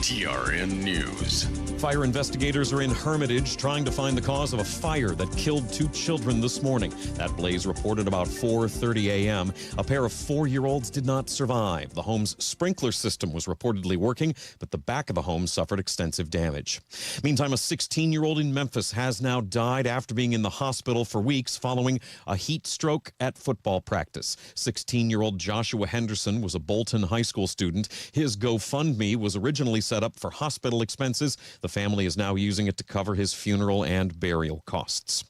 TRN News. Fire investigators are in Hermitage trying to find the cause of a fire that killed 2 children this morning. That blaze reported about 4:30 a.m. A pair of 4-year-olds did not survive. The home's sprinkler system was reportedly working, but the back of the home suffered extensive damage. Meantime, a 16-year-old in Memphis has now died after being in the hospital for weeks following a heat stroke at football practice. 16-year-old Joshua Henderson was a Bolton High School student. His GoFundMe was originally set up for hospital expenses. The family is now using it to cover his funeral and burial costs.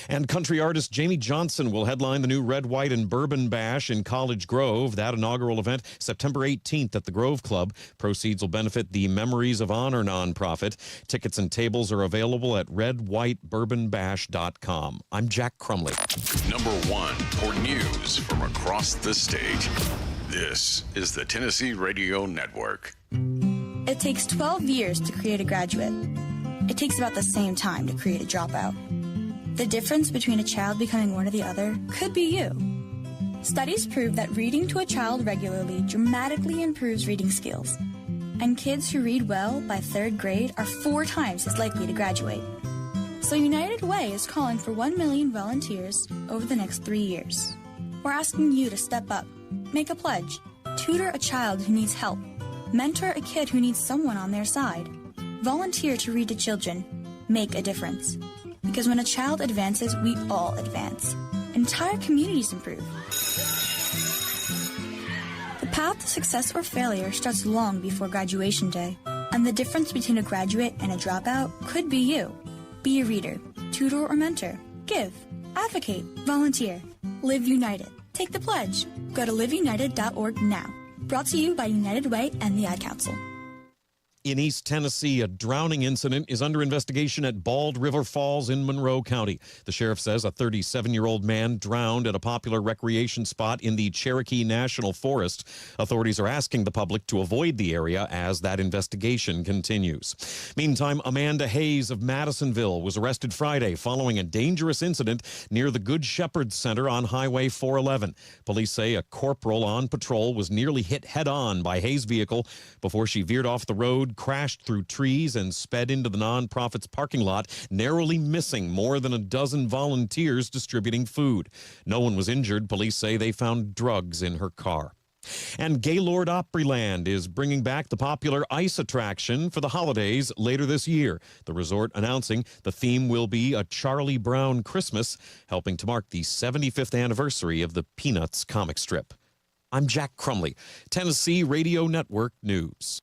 And country artist Jamie Johnson will headline the new Red, White, and Bourbon Bash in College Grove. That inaugural event, September 18th at the Grove Club. Proceeds will benefit the Memories of Honor nonprofit. Tickets and tables are available at redwhitebourbonbash.com. I'm Jack Crumley. Number 1 for news from across the state. This is the Tennessee Radio Network. It takes 12 years to create a graduate. It takes about the same time to create a dropout. The difference between a child becoming one or the other could be you. Studies prove that reading to a child regularly dramatically improves reading skills. And kids who read well by 3rd grade are 4 times as likely to graduate. So United Way is calling for 1 million volunteers over the next 3 years. We're asking you to step up, make a pledge, tutor a child who needs help, mentor a kid who needs someone on their side. Volunteer to read to children. Make a difference. Because when a child advances, we all advance. Entire communities improve. The path to success or failure starts long before graduation day. And the difference between a graduate and a dropout could be you. Be a reader, tutor or mentor. Give, advocate, volunteer. Live United. Take the pledge. Go to liveunited.org now. Brought to you by United Way and the Ad Council. In East Tennessee, a drowning incident is under investigation at Bald River Falls in Monroe County. The sheriff says a 37-year-old man drowned at a popular recreation spot in the Cherokee National Forest. Authorities are asking the public to avoid the area as that investigation continues. Meantime, Amanda Hayes of Madisonville was arrested Friday following a dangerous incident near the Good Shepherd Center on Highway 411. Police say a corporal on patrol was nearly hit head-on by Hayes' vehicle before she veered off the road, crashed through trees, and sped into the nonprofit's parking lot, narrowly missing more than a dozen volunteers distributing food. No one was injured. Police say they found drugs in her car. And Gaylord Opryland is bringing back the popular ice attraction for the holidays later this year. The resort announcing the theme will be a Charlie Brown Christmas, helping to mark the 75th anniversary of the Peanuts comic strip. I'm Jack Crumley, Tennessee Radio Network News.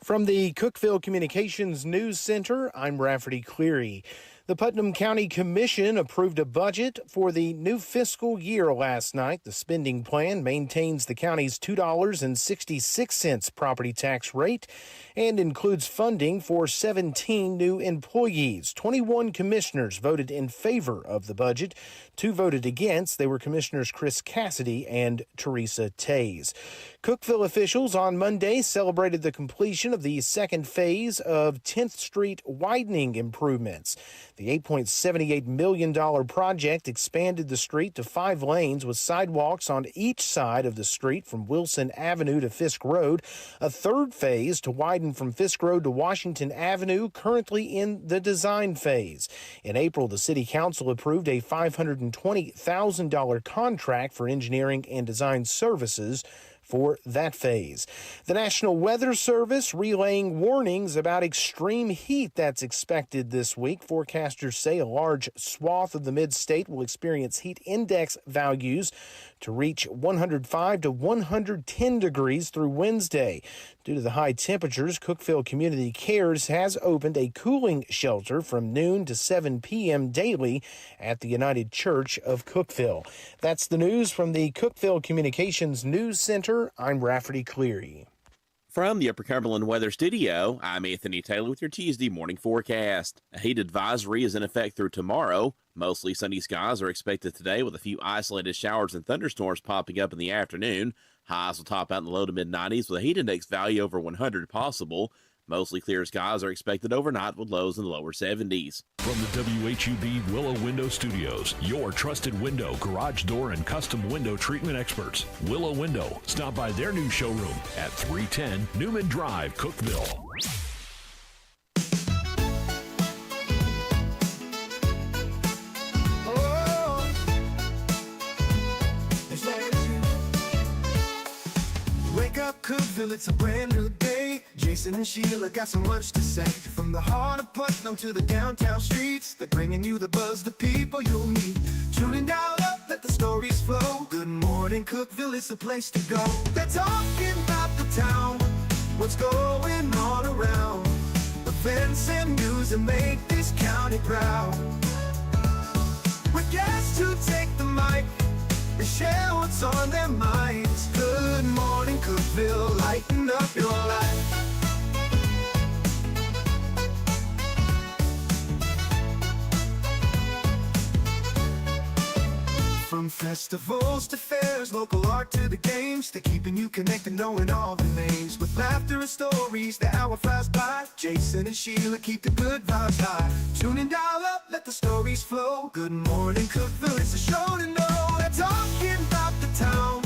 From the Cookeville Communications News Center, I'm Rafferty Cleary. The Putnam County Commission approved a budget for the new fiscal year last night. The spending plan maintains the county's $2.66 property tax rate and includes funding for 17 new employees. 21 commissioners voted in favor of the budget. 2 voted against. They were Commissioners Chris Cassidy and Teresa Tays. Cookeville officials on Monday celebrated the completion of the second phase of 10th Street widening improvements. The $8.78 million project expanded the street to 5 lanes with sidewalks on each side of the street from Wilson Avenue to Fisk Road. A third phase to widen from Fisk Road to Washington Avenue, currently in the design phase. In April, the City Council approved a $520,000 contract for engineering and design services for that phase. The National Weather Service relaying warnings about extreme heat that's expected this week. Forecasters say a large swath of the mid-state will experience heat index values to reach 105 to 110 degrees through Wednesday. Due to the high temperatures, Cookeville Community Cares has opened a cooling shelter from noon to 7 p.m. daily at the United Church of Cookeville. That's the news from the Cookeville Communications News Center. I'm Rafferty Cleary. From the Upper Cumberland Weather Studio, I'm Anthony Taylor with your Tuesday morning forecast. A heat advisory is in effect through tomorrow. Mostly sunny skies are expected today with a few isolated showers and thunderstorms popping up in the afternoon. Highs will top out in the low to mid-90s with a heat index value over 100 possible. Mostly clear skies are expected overnight with lows in the lower 70s. From the WHUB Willow Window Studios, your trusted window, garage door, and custom window treatment experts. Willow Window. Stop by their new showroom at 310 Newman Drive, Cookeville. Cookeville, it's a brand new day. Jason and Sheila got so much to say. From the heart of Putnam to the downtown streets, they're bringing you the buzz, the people you'll meet. Tuning dial up, let the stories flow. Good morning, Cookeville, it's the place to go. They're talking about the town, what's going on around. Events and news that make this county proud. With guests who take the mic, they share what's on their minds. Good morning, Cookeville, lighten up your life. From festivals to fairs, local art to the games, they're keeping you connected, knowing all the names. With laughter and stories, the hour flies by. Jason and Sheila keep the good vibes high. Tune in, dial up, let the stories flow. Good morning, Cookeville, it's a show to know. They're talking about the town,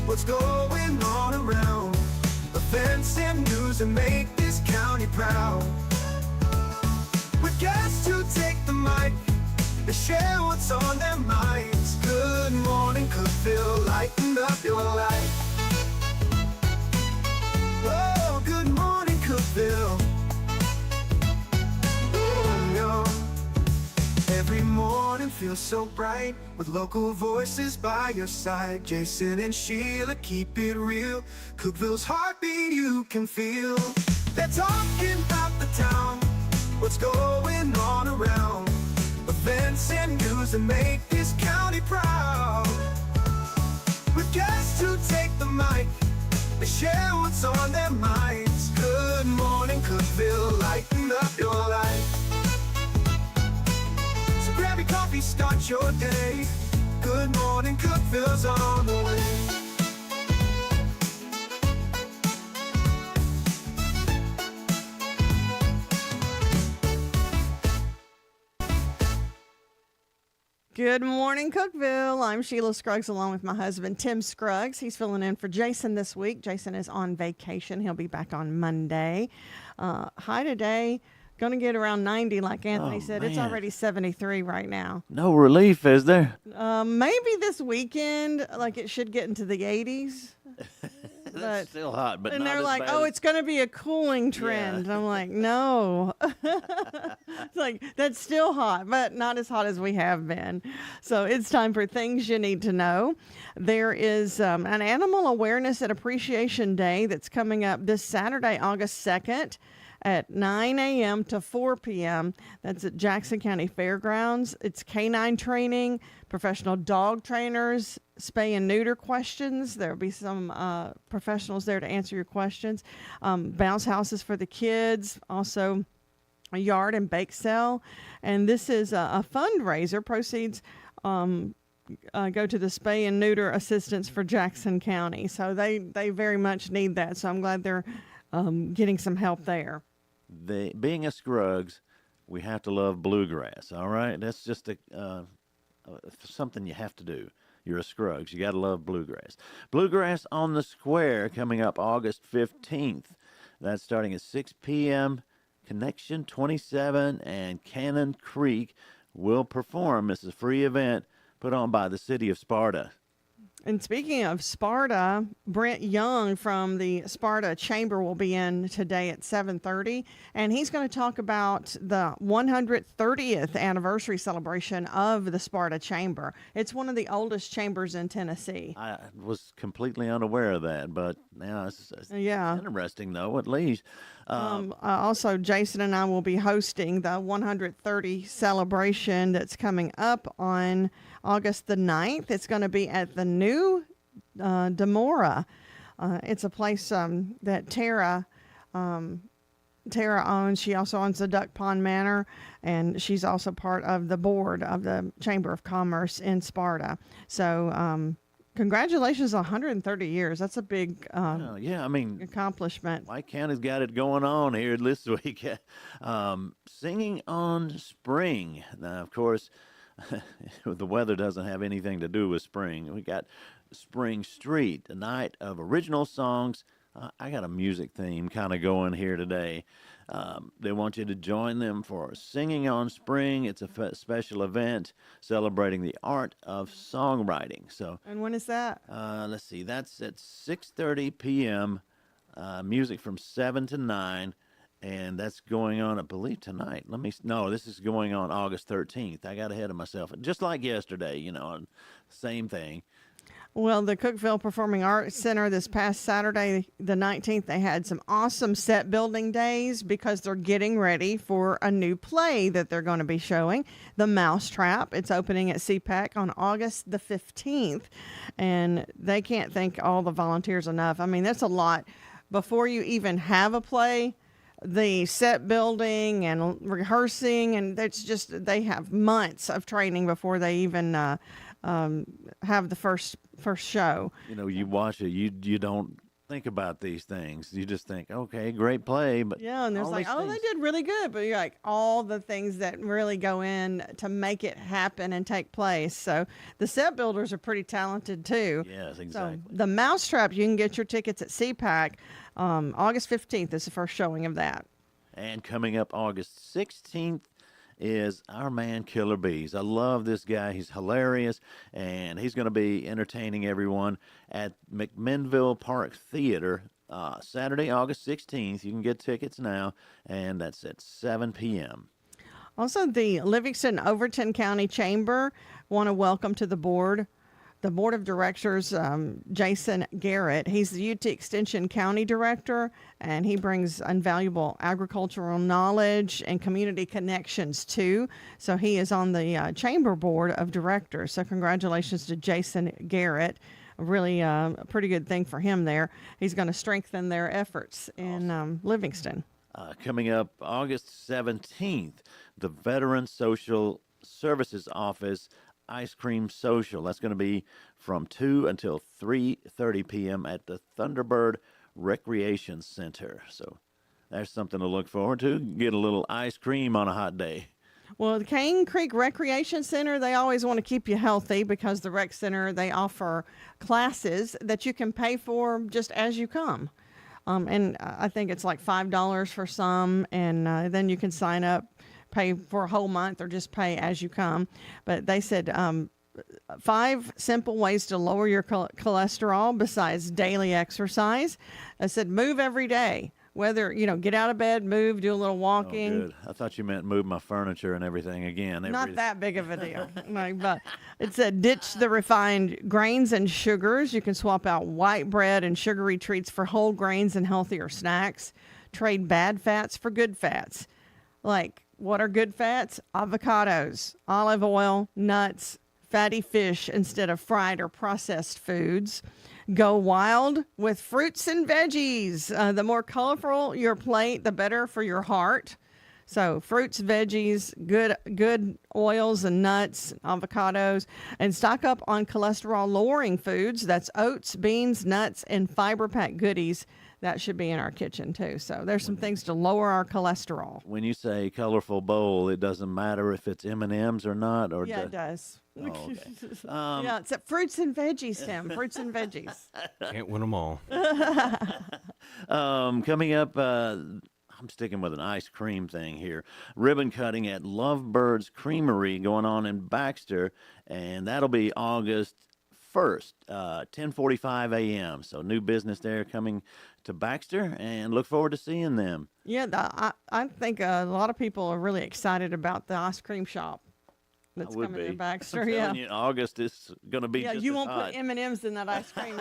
what's going on around. Events and news that make this county proud. With guests who take the mic, they share what's on their minds. Good morning, Cookeville, lighten up your life. Oh, good morning, Cookeville. Oh, no. Every morning feels so bright with local voices by your side. Jason and Sheila keep it real. Cookeville's heartbeat you can feel. They're talking about the town, what's going on around. Events and news that make this county proud. With guests who take the mic, they share what's on their minds. Good morning, Cookeville, lighten up your life. So grab your coffee, start your day. Good morning, Cookeville's on the way. Good morning, Cookeville. I'm Sheila Scruggs along with my husband, Tim Scruggs. He's filling in for Jason this week. Jason is on vacation. He'll be back on Monday. High today, going to get around 90 like Anthony said. Man. It's already 73 right now. No relief, is there? Maybe this weekend, like it should get into the 80s. That's still hot, but and not they're as like, bad oh, as- it's going to be a cooling trend. Yeah. I'm like, no. It's like, that's still hot, but not as hot as we have been. So it's time for things you need to know. There is an Animal Awareness and Appreciation Day that's coming up this Saturday, August 2nd. At 9 a.m. to 4 p.m. That's at Jackson County Fairgrounds. It's canine training, professional dog trainers, spay and neuter questions. There will be some professionals there to answer your questions. Bounce houses for the kids, also a yard and bake sale. And this is a fundraiser. Proceeds go to the spay and neuter assistance for Jackson County. So they very much need that. So I'm glad they're getting some help there. Being a Scruggs, we have to love bluegrass, all right? That's just something you have to do. You're a Scruggs. You got to love bluegrass. Bluegrass on the Square coming up August 15th. That's starting at 6 p.m. Connection 27 and Cannon Creek will perform. This is a free event put on by the city of Sparta. And speaking of Sparta, Brent Young from the Sparta Chamber will be in today at 7:30, and he's going to talk about the 130th anniversary celebration of the Sparta Chamber. It's one of the oldest chambers in Tennessee. I was completely unaware of that, but now it's interesting, though, at least. Also, Jason and I will be hosting the 130 celebration that's coming up on August the 9th. It's going to be at the new Demora. It's a place that Tara owns. She also owns the Duck Pond Manor, and she's also part of the board of the Chamber of Commerce in Sparta. So congratulations on 130 years. That's a big accomplishment. White County's got it going on here this week. Singing on Spring. Now, of course, the weather doesn't have anything to do with spring. We got Spring Street, a night of original songs. I got a music theme kind of going here today. They want you to join them for Singing on Spring. It's a special event celebrating the art of songwriting. So, and when is that? Let's see. That's at 6:30 p.m. music from 7 to 9. And that's going on, I believe, tonight. No, this is going on August 13th. I got ahead of myself. Just like yesterday, same thing. Well, the Cookeville Performing Arts Center this past Saturday, the 19th, they had some awesome set building days because they're getting ready for a new play that they're going to be showing, The Mousetrap. It's opening at CPAC on August the 15th, and they can't thank all the volunteers enough. I mean, that's a lot. Before you even have a play, the set building and rehearsing, and it's just, they have months of training before they even have the first show. You watch it, you don't think about these things. You just think, okay, great play, but yeah, and there's like, oh, they did really good, but you're like, all the things that really go in to make it happen and take place. So the set builders are pretty talented too. Yes, exactly. So the Mousetrap, you can get your tickets at CPAC. August 15th is the first showing of that. And coming up August 16th is our man Killer Bees. I love this guy. He's hilarious, and he's going to be entertaining everyone at McMinnville Park Theater Saturday, August 16th. You can get tickets now, and that's at 7 p.m. Also, the Livingston-Overton County Chamber want to welcome to the board of directors, Jason Garrett. He's the UT Extension County Director, and he brings invaluable agricultural knowledge and community connections too. So he is on the Chamber Board of Directors. So congratulations to Jason Garrett. Really a pretty good thing for him there. He's going to strengthen their efforts in Livingston. Coming up August 17th, the Veteran Social Services Office Ice Cream Social. That's going to be from 2 until 3:30 p.m. at the Thunderbird Recreation Center. So there's something to look forward to. Get a little ice cream on a hot day. Well, the Cane Creek Recreation Center, they always want to keep you healthy because the rec center, they offer classes that you can pay for just as you come. And I think it's like $5 for some, and then you can sign up, pay for a whole month, or just pay as you come. But they said 5 simple ways to lower your cholesterol besides daily exercise. I said move every day. Whether, get out of bed, move, do a little walking. Oh, good. I thought you meant move my furniture and everything again. Not that big of a deal. No, but it said ditch the refined grains and sugars. You can swap out white bread and sugary treats for whole grains and healthier snacks. Trade bad fats for good fats. Like, what are good fats? Avocados, olive oil, nuts, fatty fish instead of fried or processed foods. Go wild with fruits and veggies. The more colorful your plate, the better for your heart. So fruits, veggies, good oils and nuts, avocados, and stock up on cholesterol-lowering foods. That's oats, beans, nuts, and fiber-packed goodies. That should be in our kitchen, too. So there's some things to lower our cholesterol. When you say colorful bowl, it doesn't matter if it's M&Ms or not? Or yeah, it does. Oh, okay. Yeah, it's at fruits and veggies, Tim. Fruits and veggies. Can't win them all. Coming up, I'm sticking with an ice cream thing here. Ribbon cutting at Lovebird's Creamery going on in Baxter, and that'll be August 1st, 10:45 a.m. So new business there coming to Baxter, and look forward to seeing them. Yeah, I think a lot of people are really excited about the ice cream shop that's would coming be. in Baxter. I'm Yeah, telling you, August is going to be yeah. just You as won't hot. put M&Ms in that ice cream.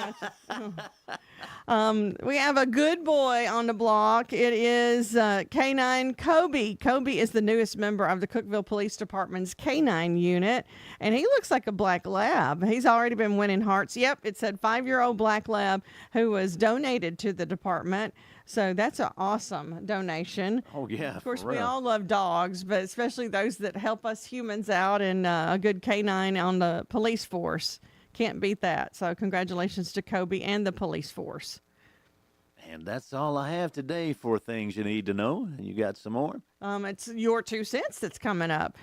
We have a good boy on the block. It is K9 Kobe. Kobe is the newest member of the Cookeville Police Department's K9 unit, and he looks like a black lab. He's already been winning hearts. Yep, it said 5-year-old black lab who was donated to the department. So that's an awesome donation. Oh, yeah. Of course, for we real. all love dogs, but especially those that help us humans out, and a good canine on the police force. Can't beat that. So congratulations to Kobe and the police force. And that's all I have today for things you need to know. You got some more? It's Your 2 Cents that's coming up.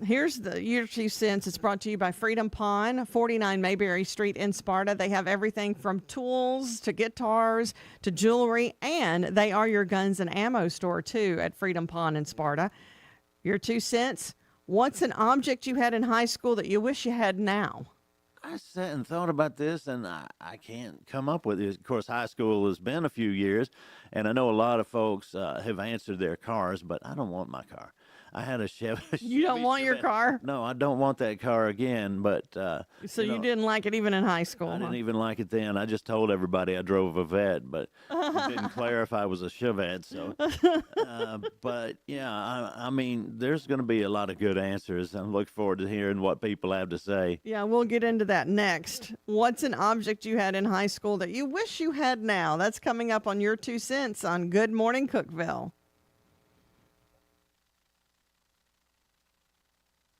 Here's the Your 2 Cents. It's brought to you by Freedom Pond, 49 Mayberry Street in Sparta. They have everything from tools to guitars to jewelry, and they are your guns and ammo store, too, at Freedom Pond in Sparta. Your 2 Cents. What's an object you had in high school that you wish you had now? I sat and thought about this, and I can't come up with it. Of course, high school has been a few years, and I know a lot of folks have answered their cars, but I don't want my car. I had a Chevy. You don't want your car? No, I don't want that car again. But so you didn't like it even in high school? I didn't even like it then. I just told everybody I drove a Vette, but didn't clarify it was a Chevette. So, but yeah, I mean, there's going to be a lot of good answers. I'm looking forward to hearing what people have to say. Yeah, we'll get into that next. What's an object you had in high school that you wish you had now? That's coming up on Your 2 Cents on Good Morning Cookeville.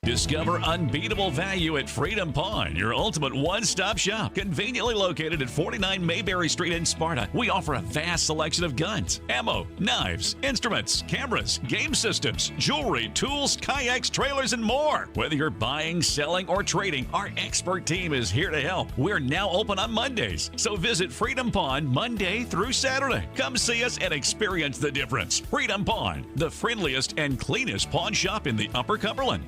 Discover unbeatable value at Freedom Pawn, your ultimate one-stop shop. Conveniently located at 49 Mayberry Street in Sparta, we offer a vast selection of guns, ammo, knives, instruments, cameras, game systems, jewelry, tools, kayaks, trailers, and more. Whether you're buying, selling, or trading, our expert team is here to help. We're now open on Mondays, so visit Freedom Pawn Monday through Saturday. Come see us and experience the difference. Freedom Pawn, the friendliest and cleanest pawn shop in the Upper Cumberland.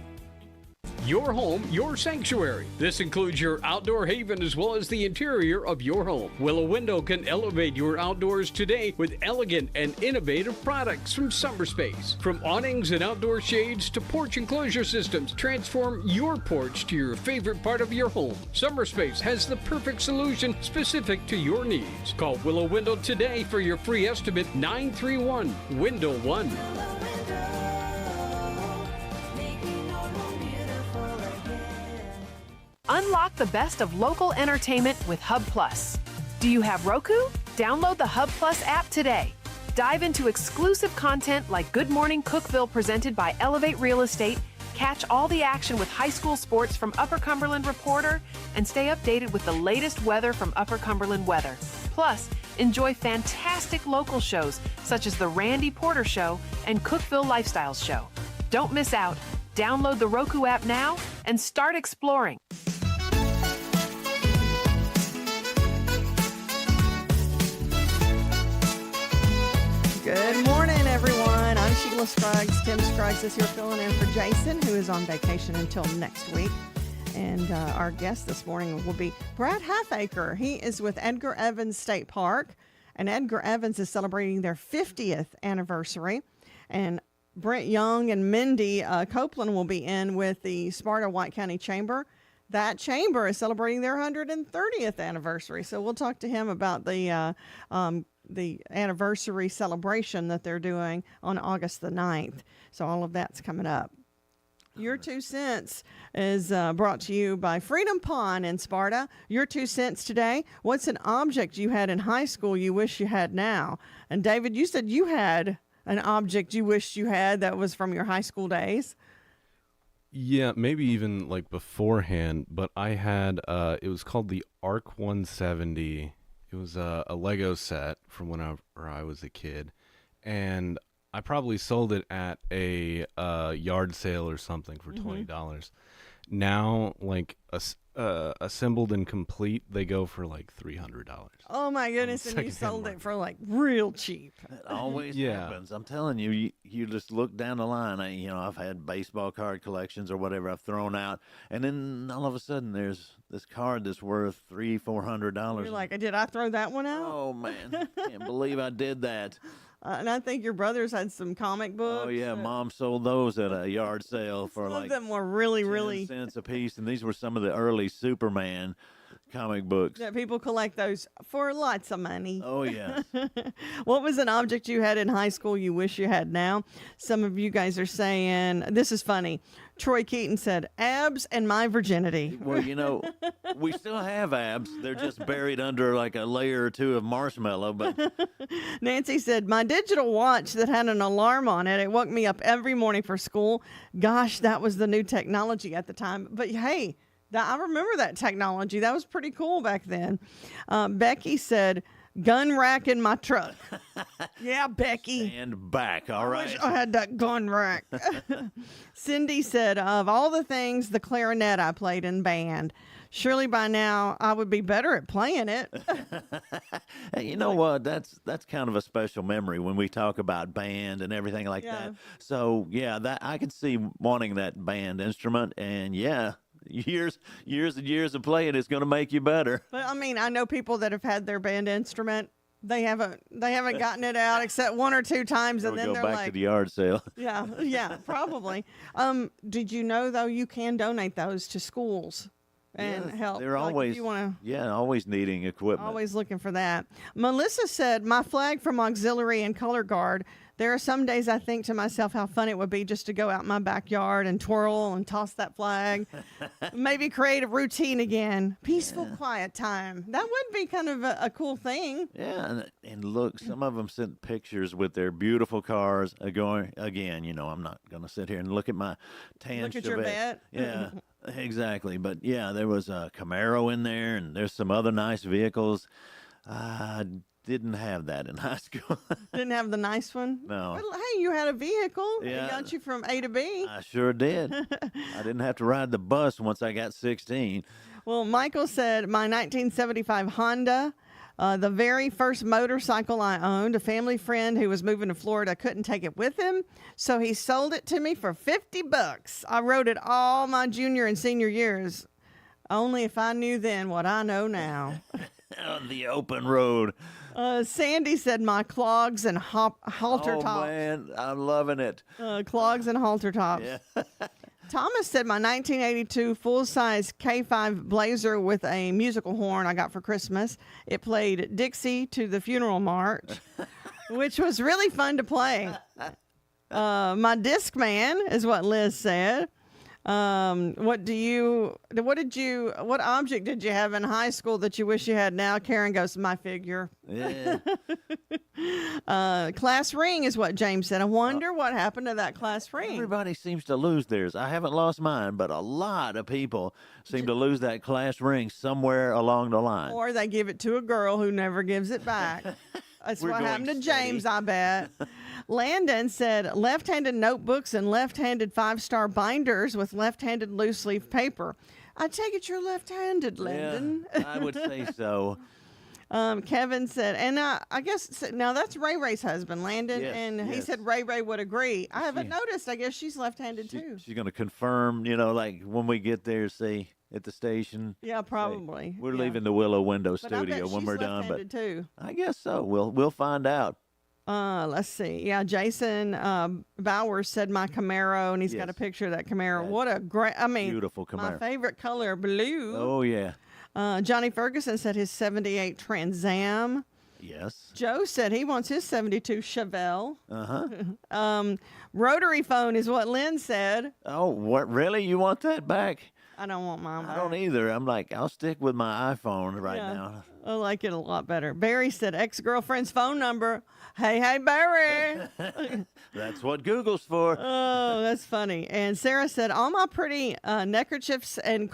Your home, your sanctuary. This includes your outdoor haven as well as the interior of your home. Willow Window can elevate your outdoors today with elegant and innovative products from SummerSpace. From awnings and outdoor shades to porch enclosure systems, transform your porch to your favorite part of your home. SummerSpace has the perfect solution specific to your needs. Call Willow Window today for your free estimate, 931-WINDOW-1. Unlock the best of local entertainment with Hub Plus. Do you have Roku? Download the Hub Plus app today. Dive into exclusive content like Good Morning Cookeville presented by Elevate Real Estate, catch all the action with high school sports from Upper Cumberland Reporter, and stay updated with the latest weather from Upper Cumberland Weather. Plus, enjoy fantastic local shows such as The Randy Porter Show and Cookeville Lifestyles Show. Don't miss out. Download the Roku app now and start exploring. Good morning, everyone. I'm Sheila Scruggs. Tim Scruggs is here filling in for Jason, who is on vacation until next week. And our guest this morning will be Brad Halfacre. He is with Edgar Evans State Park, and Edgar Evans is celebrating their 50th anniversary. And Brent Young and Mindy Copeland will be in with the Sparta White County Chamber. That chamber is celebrating their 130th anniversary. So we'll talk to him about the anniversary celebration that they're doing on August the 9th. So all of that's coming up. Your 2 Cents is brought to you by Freedom Pawn in Sparta. Your 2 Cents today. What's an object you had in high school you wish you had now? And David, you said you had an object you wished you had that was from your high school days. Yeah, maybe even like beforehand, but I had, it was called the Arc 170. It was a Lego set from whenever I was a kid, and I probably sold it at a yard sale or something for $20. Now, like assembled and complete, they go for like $300. Oh my goodness! And you sold it for like real cheap. It always happens. I'm telling you, you just look down the line. I've had baseball card collections or whatever I've thrown out, and then all of a sudden there's this card that's worth $300-400. You're like, did I throw that one out? Oh man, can't believe I did that. And I think your brothers had some comic books. Oh yeah, Mom sold those at a yard sale for like them were really 10 cents a piece, and these were some of the early Superman comic books. Yeah, people collect those for lots of money. Oh yeah. What was an object you had in high school you wish you had now? Some of you guys are saying, this is funny. Troy Keaton said, abs and my virginity. Well, we still have abs. They're just buried under like a layer or two of marshmallow. But Nancy said, my digital watch that had an alarm on it. It woke me up every morning for school. Gosh, that was the new technology at the time. But hey, I remember that technology. That was pretty cool back then. Becky said, gun rack in my truck. Yeah, Becky. Stand back, all right. I wish I had that gun rack. Cindy said, of all the things, the clarinet I played in band. Surely by now I would be better at playing it. Hey, you know what? That's kind of a special memory when we talk about band and everything like that. So yeah, that I could see wanting that band instrument, and yeah, years and years of playing is going to make you better. But I mean, I know people that have had their band instrument. They haven't gotten it out except one or two times, and then Go they're back like, to the yard sale. yeah, probably. Did you know though you can donate those to schools and help? They're like, always if you want to. always needing equipment. Always looking for that. Melissa said, my flag from auxiliary and color guard. There are some days I think to myself how fun it would be just to go out in my backyard and twirl and toss that flag. Maybe create a routine again. Peaceful, quiet time. That would be kind of a cool thing. Yeah, and look, some of them sent pictures with their beautiful cars going. Again, I'm not going to sit here and look at my tan Look at Chevette. your vet. Yeah, exactly. But yeah, there was a Camaro in there, and there's some other nice vehicles. Didn't have that in high school. Didn't have the nice one? No. Well, hey, you had a vehicle. Yeah. It got you from A to B. I sure did. I didn't have to ride the bus once I got 16. Well, Michael said, my 1975 Honda, the very first motorcycle I owned, a family friend who was moving to Florida couldn't take it with him, so he sold it to me for $50. I rode it all my junior and senior years. Only if I knew then what I know now. On the open road. Sandy said my clogs and halter tops. Oh, man, I'm loving it. Clogs and halter tops. Yeah. Thomas said my 1982 full-size K5 Blazer with a musical horn I got for Christmas. It played Dixie to the Funeral March, which was really fun to play. My Discman is what Liz said. What object did you have in high school that you wish you had now? Karen goes, my figure. Yeah. Class ring is what James said. I wonder what happened to that class ring. Everybody seems to lose theirs. I haven't lost mine, but a lot of people seem to lose that class ring somewhere along the line. Or they give it to a girl who never gives it back. That's We're what going happened to steady. James, I bet. Landon said left-handed notebooks and left-handed 5-star binders with left-handed loose leaf paper. I take it you're left-handed, Landon. Yeah, I would say so. Kevin said, and I guess now that's Ray Ray's husband, Landon, Yes, and he yes. said Ray would agree. I haven't noticed. I guess she's left-handed too. She's going to confirm, like when we get there, say, at the station. Yeah, probably. We're Yeah. leaving the Willow Window But I bet studio when she's we're done. But left-handed too. I guess so. We'll find out. Let's see. Yeah, Jason Bowers said my Camaro, and he's got a picture of that Camaro. What a great, Beautiful Camaro. my favorite color, blue. Oh, yeah. Johnny Ferguson said his 78 Trans Am. Yes. Joe said he wants his 72 Chevelle. Uh-huh. Rotary phone is what Lynn said. Oh, what? Really? You want that back? I don't want mine I back. don't either. I'm like, I'll stick with my iPhone right Yeah. now. I like it a lot better. Barry said ex-girlfriend's phone number. Hey, Barry. That's what Google's for. Oh, that's funny. And Sarah said, all my pretty neckerchiefs and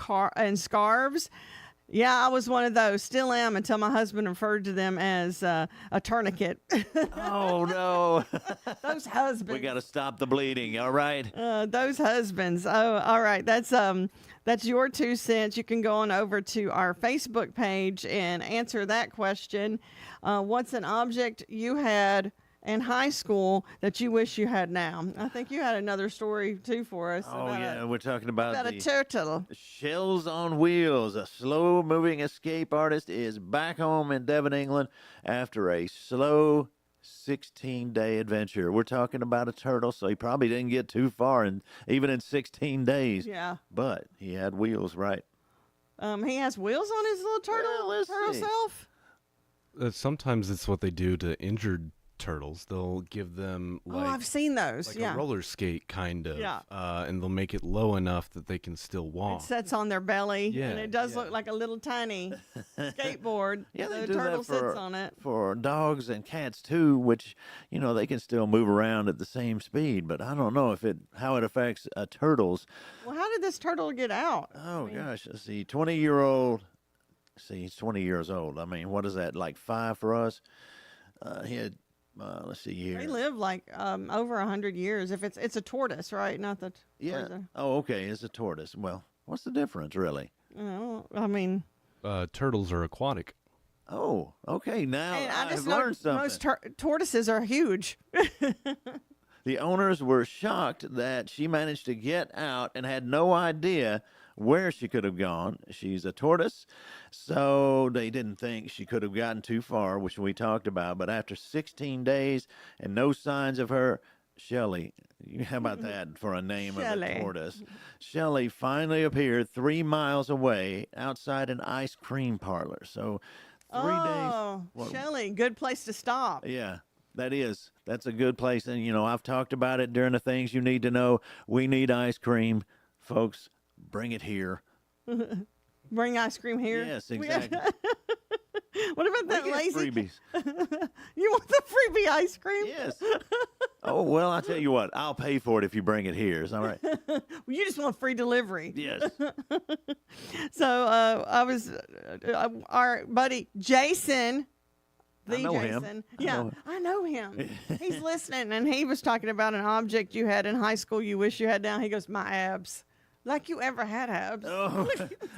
scarves. Yeah, I was one of those. Still am until my husband referred to them as a tourniquet. Oh, no. Those husbands. We got to stop the bleeding, all right? Those husbands. Oh, all right. That's your 2 cents. You can go on over to our Facebook page and answer that question. What's an object you had in high school that you wish you had now? I think you had another story too for us. Oh, yeah. We're talking about a the turtle. Shells on Wheels. A slow-moving escape artist is back home in Devon, England after a slow 16-day adventure. We're talking about a turtle, so he probably didn't get too far, even in 16 days. Yeah. But he had wheels, right? He has wheels on his little turtle, Well, let's turtle see. self. Sometimes it's what they do to injured turtles. They'll give them like, Oh, I've seen those. like yeah. a roller skate kind of, Yeah. and they'll make it low enough that they can still It walk. sits on their belly, Yeah, and it does yeah. look like a little tiny skateboard. Yeah, they the do turtle that sits on it. for dogs and cats too, which they can still move around at the same speed. But I don't know how it affects turtles. Well, how did this turtle get out? Oh gosh, let's see, 20-year-old. See, he's 20 years old. I mean, what is that, like 5 for us? He had, let's see here. They live like over 100 years. If it's a tortoise, right? Not the Yeah. Oh, okay. It's a tortoise. Well, what's the difference, really? I mean, Turtles are aquatic. Oh, okay. Now and I I've just know learned something. most tortoises are huge. The owners were shocked that she managed to get out and had no idea where she could have gone. She's a tortoise, so they didn't think she could have gotten too far, which we talked about. But after 16 days and no signs of her, Shelly, how about that for a name of a tortoise? Shelly finally appeared 3 miles away outside an ice cream parlor. So 3 days. Oh, Shelly, good place to stop. Yeah, that's a good place. And, I've talked about it during the things you need to know. We need ice cream. Folks, bring it here. Bring ice cream here? Yes, exactly. What about that lazy? Freebies. You want the freebie ice cream? Yes. Oh, well, I'll tell you what. I'll pay for it if you bring it here. Is that right? Well, you just want free delivery. Yes. So our buddy Jason. I know Jason. him. Yeah, I know him. He's listening, and he was talking about an object you had in high school you wish you had now. He goes, my abs. Like you ever had abs. Oh,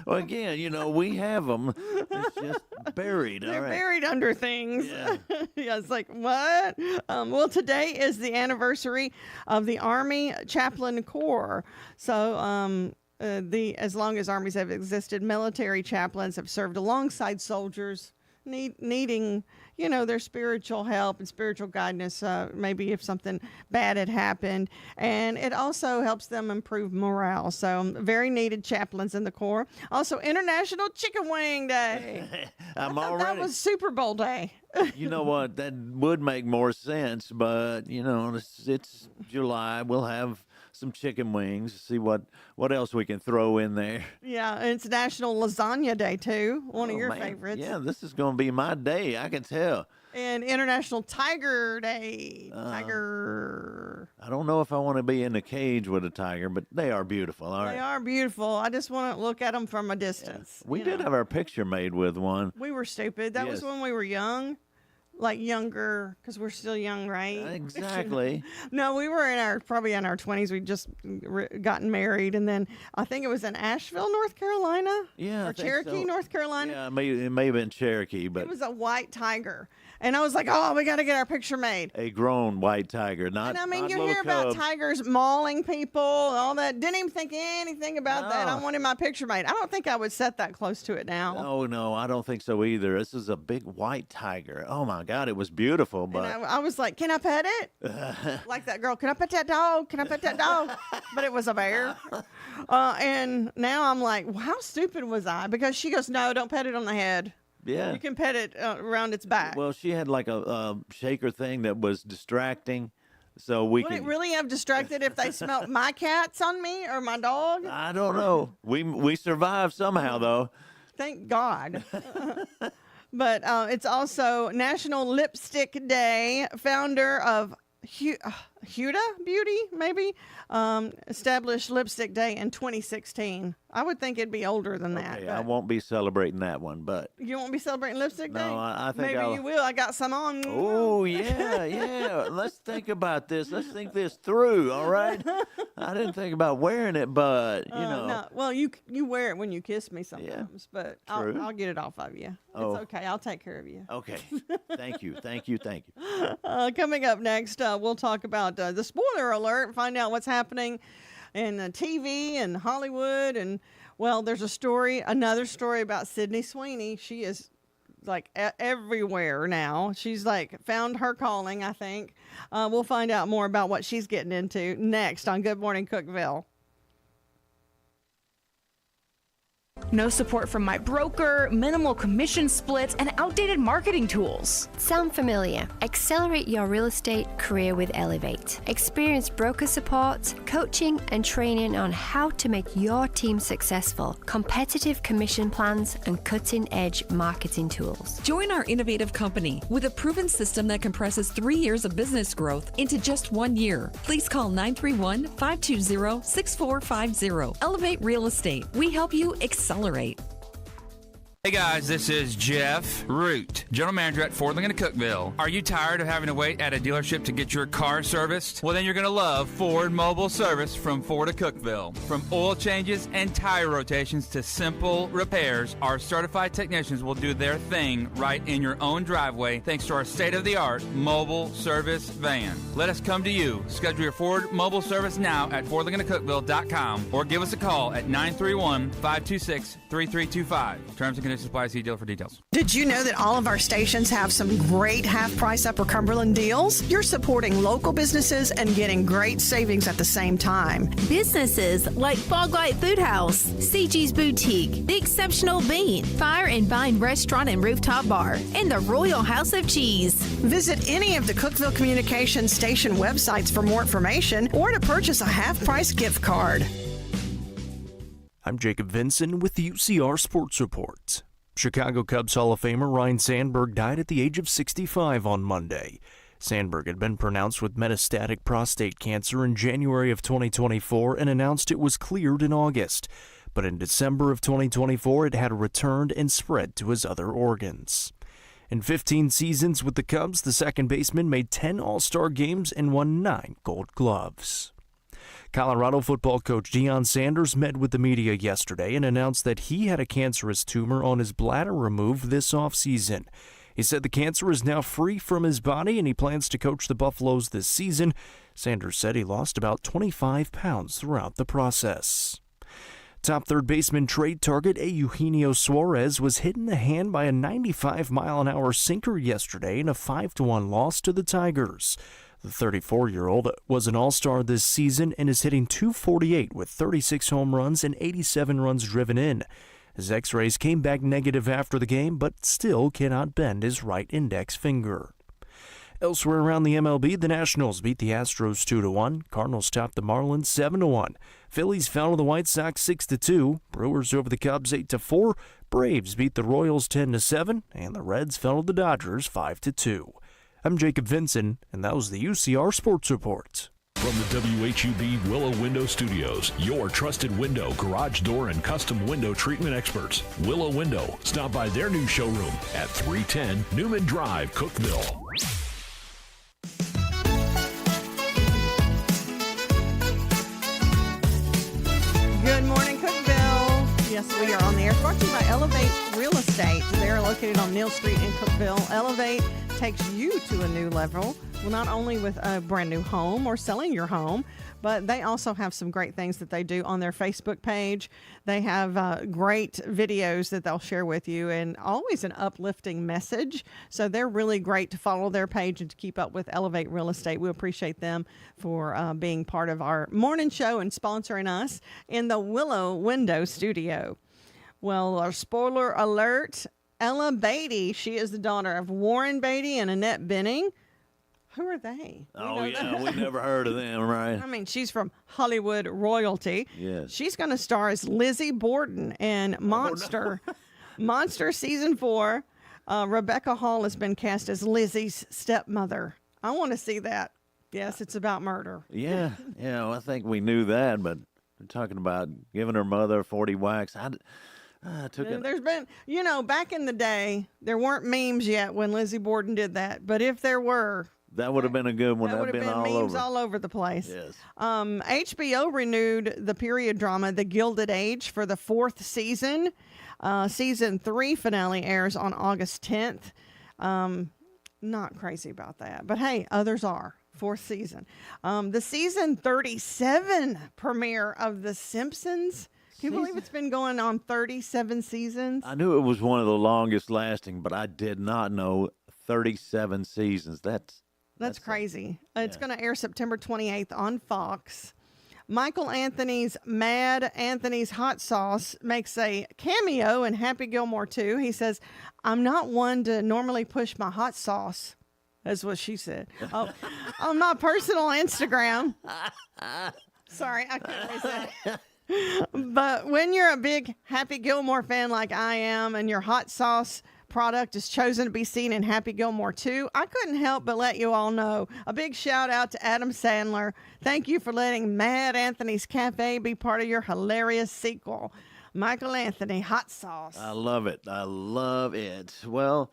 well, again, we have them. It's just buried. They're all right. buried under things. Yeah. Yeah, it's like, what? Well, today is the anniversary of the Army Chaplain Corps. So as long as armies have existed, military chaplains have served alongside soldiers needing, their spiritual help and spiritual guidance, maybe if something bad had happened. And it also helps them improve morale. So very needed chaplains in the Corps. Also, International Chicken Wing Day. That was Super Bowl Day. You know what? That would make more sense, but, it's July. We'll have some chicken wings, see what else we can throw in there. Yeah, and it's National Lasagna Day, too. One of your man. favorites. Yeah, this is going to be my day. I can tell. And International Tiger Day. Tiger. I don't know if I want to be in a cage with a tiger, but they are beautiful. All They right. are beautiful. I just want to look at them from a distance. We did have our picture made with one. We were stupid. That was Yes. when we were young. Like younger, because we're still young, right? Exactly. No, we were probably in our 20s. We just gotten married, and then I think it was in Asheville, North Carolina. Yeah, I or think Cherokee, so. North Carolina. Yeah, it may have been Cherokee, but It was a white tiger, and I was like, "Oh, we got to get our picture made." a grown white tiger, not. And I mean, not you little hear about cubs. tigers mauling people, and all that. Didn't even think anything about that. I No. wanted my picture made. I don't think I would set that close to it now. Oh no, I don't think so either. This is a big white tiger. Oh my God, it was beautiful, but And I was like, can I pet it? Like that girl, can I pet that dog? Can I pet that dog? But it was a bear. And now I'm like, well, how stupid was I? Because she goes, no, don't pet it on the head. yeah. You can pet it around its back. Well, she had like a shaker thing that was distracting, so we Would could. it really have distracted if they smelt my cats on me or my dog? I don't know. We survived somehow though. Thank God. But it's also National Lipstick Day. Founder of Huda Beauty, maybe, established Lipstick Day in 2016. I would think it'd be older than that. Okay, but I won't be celebrating that one, but. You won't be celebrating Lipstick Day? No, I think maybe I'll- you will. I got some on. Oh yeah. Let's think about this. Let's think this through. All right. I didn't think about wearing it, but No. Well, you wear it when you kiss me sometimes, but true. I'll get it off of you. Oh. It's okay. I'll take care of you. Okay. Thank you. Coming up next, we'll talk about the spoiler alert, find out what's happening in TV and Hollywood. And, well, there's another story about Sydney Sweeney. She is like everywhere now. She's like found her calling, I think. We'll find out more about what she's getting into next on Good Morning Cookeville. No support from my broker, minimal commission splits, and outdated marketing tools. Sound familiar? Accelerate your real estate career with Elevate. Experience broker support, coaching, and training on how to make your team successful, competitive commission plans, and cutting-edge marketing tools. Join our innovative company with a proven system that compresses 3 years of business growth into just 1 year. Please call 931-520-6450. Elevate Real Estate. We help you accelerate. Hey guys, this is Jeff Root. General Manager at Ford Lincoln of Cookeville. Are you tired of having to wait at a dealership to get your car serviced? Well, then you're going to love Ford Mobile Service from Ford of Cookeville. From oil changes and tire rotations to simple repairs, our certified technicians will do their thing right in your own driveway thanks to our state-of-the-art mobile service van. Let us come to you. Schedule your Ford Mobile Service now at FordLincolnofCookeville.com or give us a call at 931-526-3325. Terms and conditions apply. See deal for details. Did you know that all of our stations have some great half-price Upper Cumberland deals? You're supporting local businesses and getting great savings at the same time. Businesses like Foglight Food House, CG's Boutique, The Exceptional Bean, Fire and Vine Restaurant and Rooftop Bar, and the Royal House of Cheese. Visit any of the Cookeville Communications station websites for more information or to purchase a half-price gift card. I'm Jacob Vinson with the UCR Sports Report. Chicago Cubs Hall of Famer Ryne Sandberg died at the age of 65 on Monday. Sandberg had been pronounced with metastatic prostate cancer in January of 2024 and announced it was cleared in August. But in December of 2024, it had returned and spread to his other organs. In 15 seasons with the Cubs, the second baseman made 10 All-Star games and won 9 Gold Gloves. Colorado football coach Deion Sanders met with the media yesterday and announced that he had a cancerous tumor on his bladder removed this offseason. He said the cancer is now free from his body and he plans to coach the Buffaloes this season. Sanders said he lost about 25 pounds throughout the process. Top third baseman trade target Eugenio Suarez was hit in the hand by a 95-mile-an-hour sinker yesterday in a 5-1 loss to the Tigers. The 34-year-old was an all-star this season and is hitting .248 with 36 home runs and 87 runs driven in. His x-rays came back negative after the game, but still cannot bend his right index finger. Elsewhere around the MLB, the Nationals beat the Astros 2-1. Cardinals topped the Marlins 7-1. Phillies fell to the White Sox 6-2. Brewers over the Cubs 8-4. Braves beat the Royals 10-7, and the Reds fell to the Dodgers 5-2. I'm Jacob Vinson, and that was the UCR Sports Report. From the WHUB Willow Window Studios, your trusted window, garage door, and custom window treatment experts. Willow Window. Stop by their new showroom at 310 Newman Drive, Cookeville. Good morning, Cookeville. Yes, we are on the air. Brought to you by Elevate Real Estate. They're located on Neal Street in Cookeville. Elevate takes you to a new level. Well, not only with a brand new home or selling your home, but they also have some great things that they do on their Facebook page. They have great videos that they'll share with you and always an uplifting message. So they're really great to follow their page and to keep up with Elevate Real Estate. We appreciate them for being part of our morning show and sponsoring us in the Willow Window Studio. Well, our spoiler alert, Ella Beatty, she is the daughter of Warren Beatty and Annette Benning. Who are they? We never heard of them, right? I mean, she's from Hollywood royalty. Yes. She's going to star as Lizzie Borden in Monster. Oh, no. Monster Season 4. Rebecca Hall has been cast as Lizzie's stepmother. I want to see that. Yes, it's about murder. Yeah, well, I think we knew that, but they're talking about giving her mother 40 whacks. There's been, back in the day, there weren't memes yet when Lizzie Borden did that. But if there were, that would have been a good one. That would have been memes all over the place. Yes. HBO renewed the period drama The Gilded Age for the 4th season. Season 3 finale airs on August 10th. Not crazy about that, but hey, others are. 4th season. The season 37 premiere of The Simpsons. Can you believe it's been going on 37 seasons? I knew it was one of the longest lasting, but I did not know 37 seasons. That's crazy. It's going to air September 28th on Fox. Michael Anthony's Mad Anthony's Hot Sauce makes a cameo in Happy Gilmore 2. He says, "I'm not one to normally push my hot sauce." That's what she said. Oh, on my personal Instagram. Sorry, I can't really say it. But when you're a big Happy Gilmore fan like I am and your hot sauce product is chosen to be seen in Happy Gilmore 2, I couldn't help but let you all know. A big shout out to Adam Sandler. Thank you for letting Mad Anthony's Cafe be part of your hilarious sequel. Michael Anthony, Hot Sauce. I love it. Well,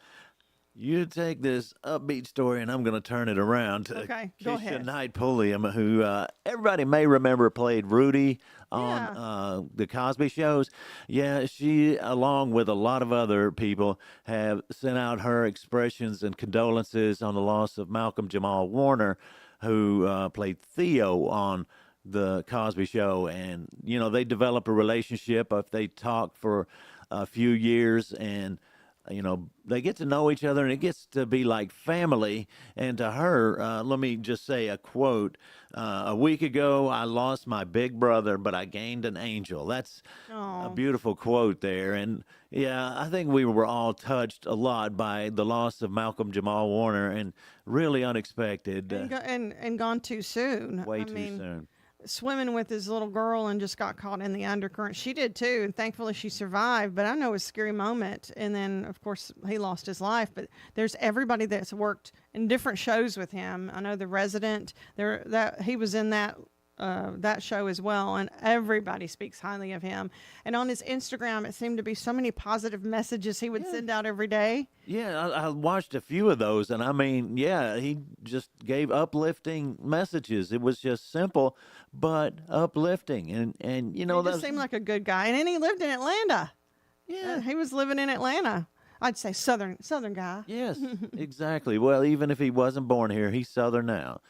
You take this upbeat story, and I'm going to turn it around to Okay, go ahead. Knight Pulliam, who everybody may remember played Rudy on the Cosby shows. Yeah, she, along with a lot of other people, have sent out her expressions and condolences on the loss of Malcolm Jamal Warner, who played Theo on the Cosby Show. And, you know, they develop a relationship if they talk for a few years, and you know, they get to know each other, and it gets to be like family. And to her, let me just say a quote. A week ago, I lost my big brother, but I gained an angel. That's a beautiful quote there. And, yeah, I think we were all touched a lot by the loss of Malcolm Jamal Warner, and really unexpected. And gone too soon. Way too soon. Swimming with his little girl and just got caught in the undercurrent. She did too, and thankfully she survived. But I know it was a scary moment. And then, of course, he lost his life. But there's everybody that's worked in different shows with him. I know The Resident. He was in that show as well, and everybody speaks highly of him. And on his Instagram, it seemed to be so many positive messages he would send out every day. Yeah, I watched a few of those, and I mean, yeah, he just gave uplifting messages. It was just simple, but uplifting, and you know, he just seemed like a good guy. And then he lived in Atlanta. Yeah, he was living in Atlanta. I'd say southern guy. Yes, exactly. Well, even if he wasn't born here, he's Southern now.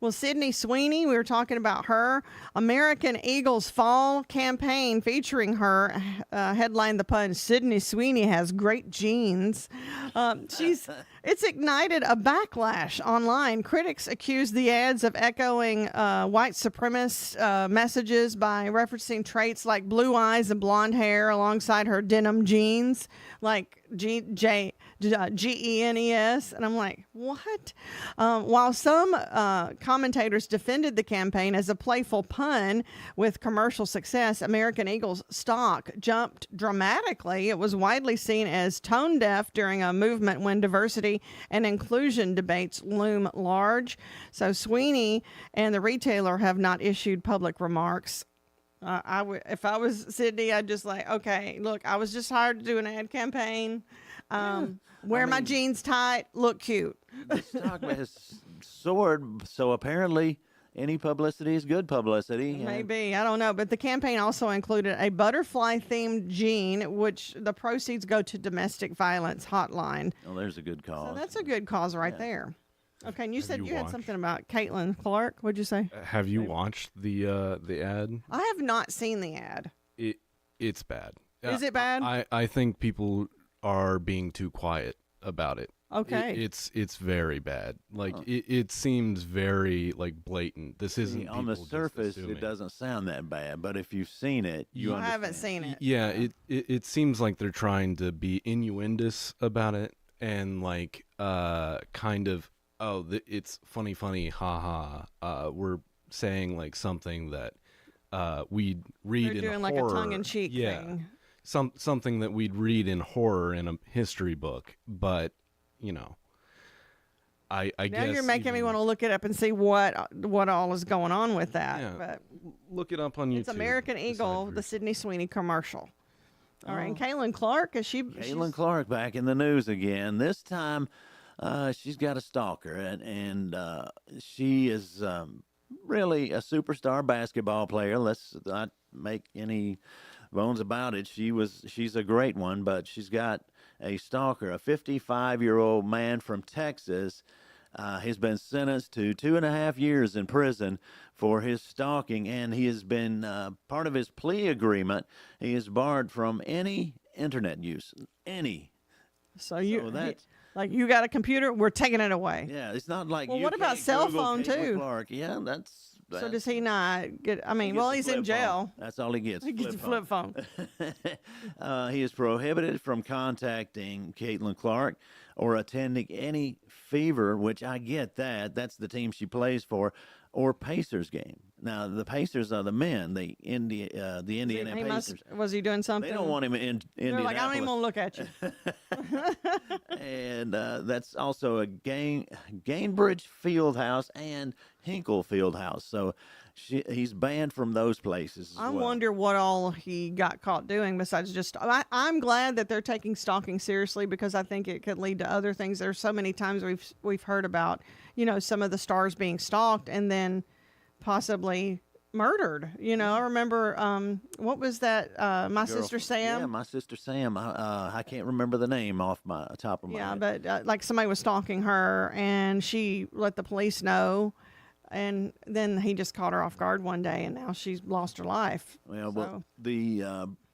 Well, Sydney Sweeney, we were talking about her. American Eagle's fall campaign featuring her headlined the pun, Sydney Sweeney has great genes. It's ignited a backlash online. Critics accuse the ads of echoing white supremacist messages by referencing traits like blue eyes and blonde hair alongside her denim jeans, like Genes. And I'm like, what? While some commentators defended the campaign as a playful pun with commercial success, American Eagle's stock jumped dramatically. It was widely seen as tone deaf during a movement when diversity and inclusion debates loom large. So Sweeney and the retailer have not issued public remarks. If I was Sydney, I'd just like, okay, look, I was just hired to do an ad campaign. Wear my jeans tight, look cute. The stock has soared, so apparently any publicity is good publicity. Maybe, I don't know. But the campaign also included a butterfly-themed jean, which the proceeds go to domestic violence hotline. Oh, there's a good cause. So that's a good cause right there. Okay, and you said you had something about Caitlin Clark. What'd you say? Have you watched the ad? I have not seen the ad. It's bad. Is it bad? I think people are being too quiet about it. Okay. It's very bad. Like it seems very like blatant. This isn't on the surface. It doesn't sound that bad, but if you've seen it, you understand. I haven't seen it. Yeah, it seems like they're trying to be innuendous about it, and like kind of it's funny, haha. We're saying like something that we'd read They're in doing like horror. a tongue-in-cheek thing. Something that we'd read in horror in a history book, but you know, I now guess you're making me want to look it up and see what all is going on with that. Yeah, but look it up on YouTube. It's American Eagle, the Sydney Sweeney commercial. All right, and Caitlin Clark, Caitlin Clark back in the news again. This time, she's got a stalker, and she is really a superstar basketball player. Let's not make any bones about it. She's a great one, but she's got a stalker, a 55-year-old man from Texas. He's been sentenced to 2.5 years in prison for his stalking, and he has been part of his plea agreement. He is barred from any internet use, any. So you got a computer, we're taking it away. Yeah, it's not like. Well, what about cell phone too? Clark. Yeah, that's. So does he not get? I mean, he's in jail. That's all he gets. He gets a flip phone. He is prohibited from contacting Caitlin Clark or attending any Fever, which I get that. That's the team she plays for, or Pacers game. Now the Pacers are the men, the Indiana Pacers. Was he doing something? They don't want him in Indianapolis. They're like, I don't even want to look at you. And that's also a Gainbridge Fieldhouse and Hinkle Fieldhouse. So he's banned from those places. I wonder what all he got caught doing besides just. I'm glad that they're taking stalking seriously because I think it could lead to other things. There's so many times we've heard about, some of the stars being stalked and then possibly murdered. I remember what was that? My Sister Sam. Yeah, My Sister Sam. I can't remember the name off my top of my head. But like somebody was stalking her and she let the police know. And then he just caught her off guard one day, and now she's lost her life. Well, the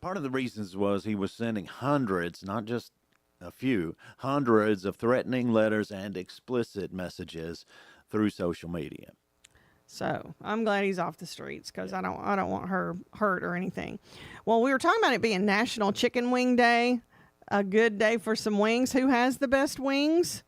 part of the reasons was he was sending hundreds, not just a few, hundreds of threatening letters and explicit messages through social media. So I'm glad he's off the streets because I don't want her hurt or anything. Well, we were talking about it being National Chicken Wing Day, a good day for some wings. Who has the best wings?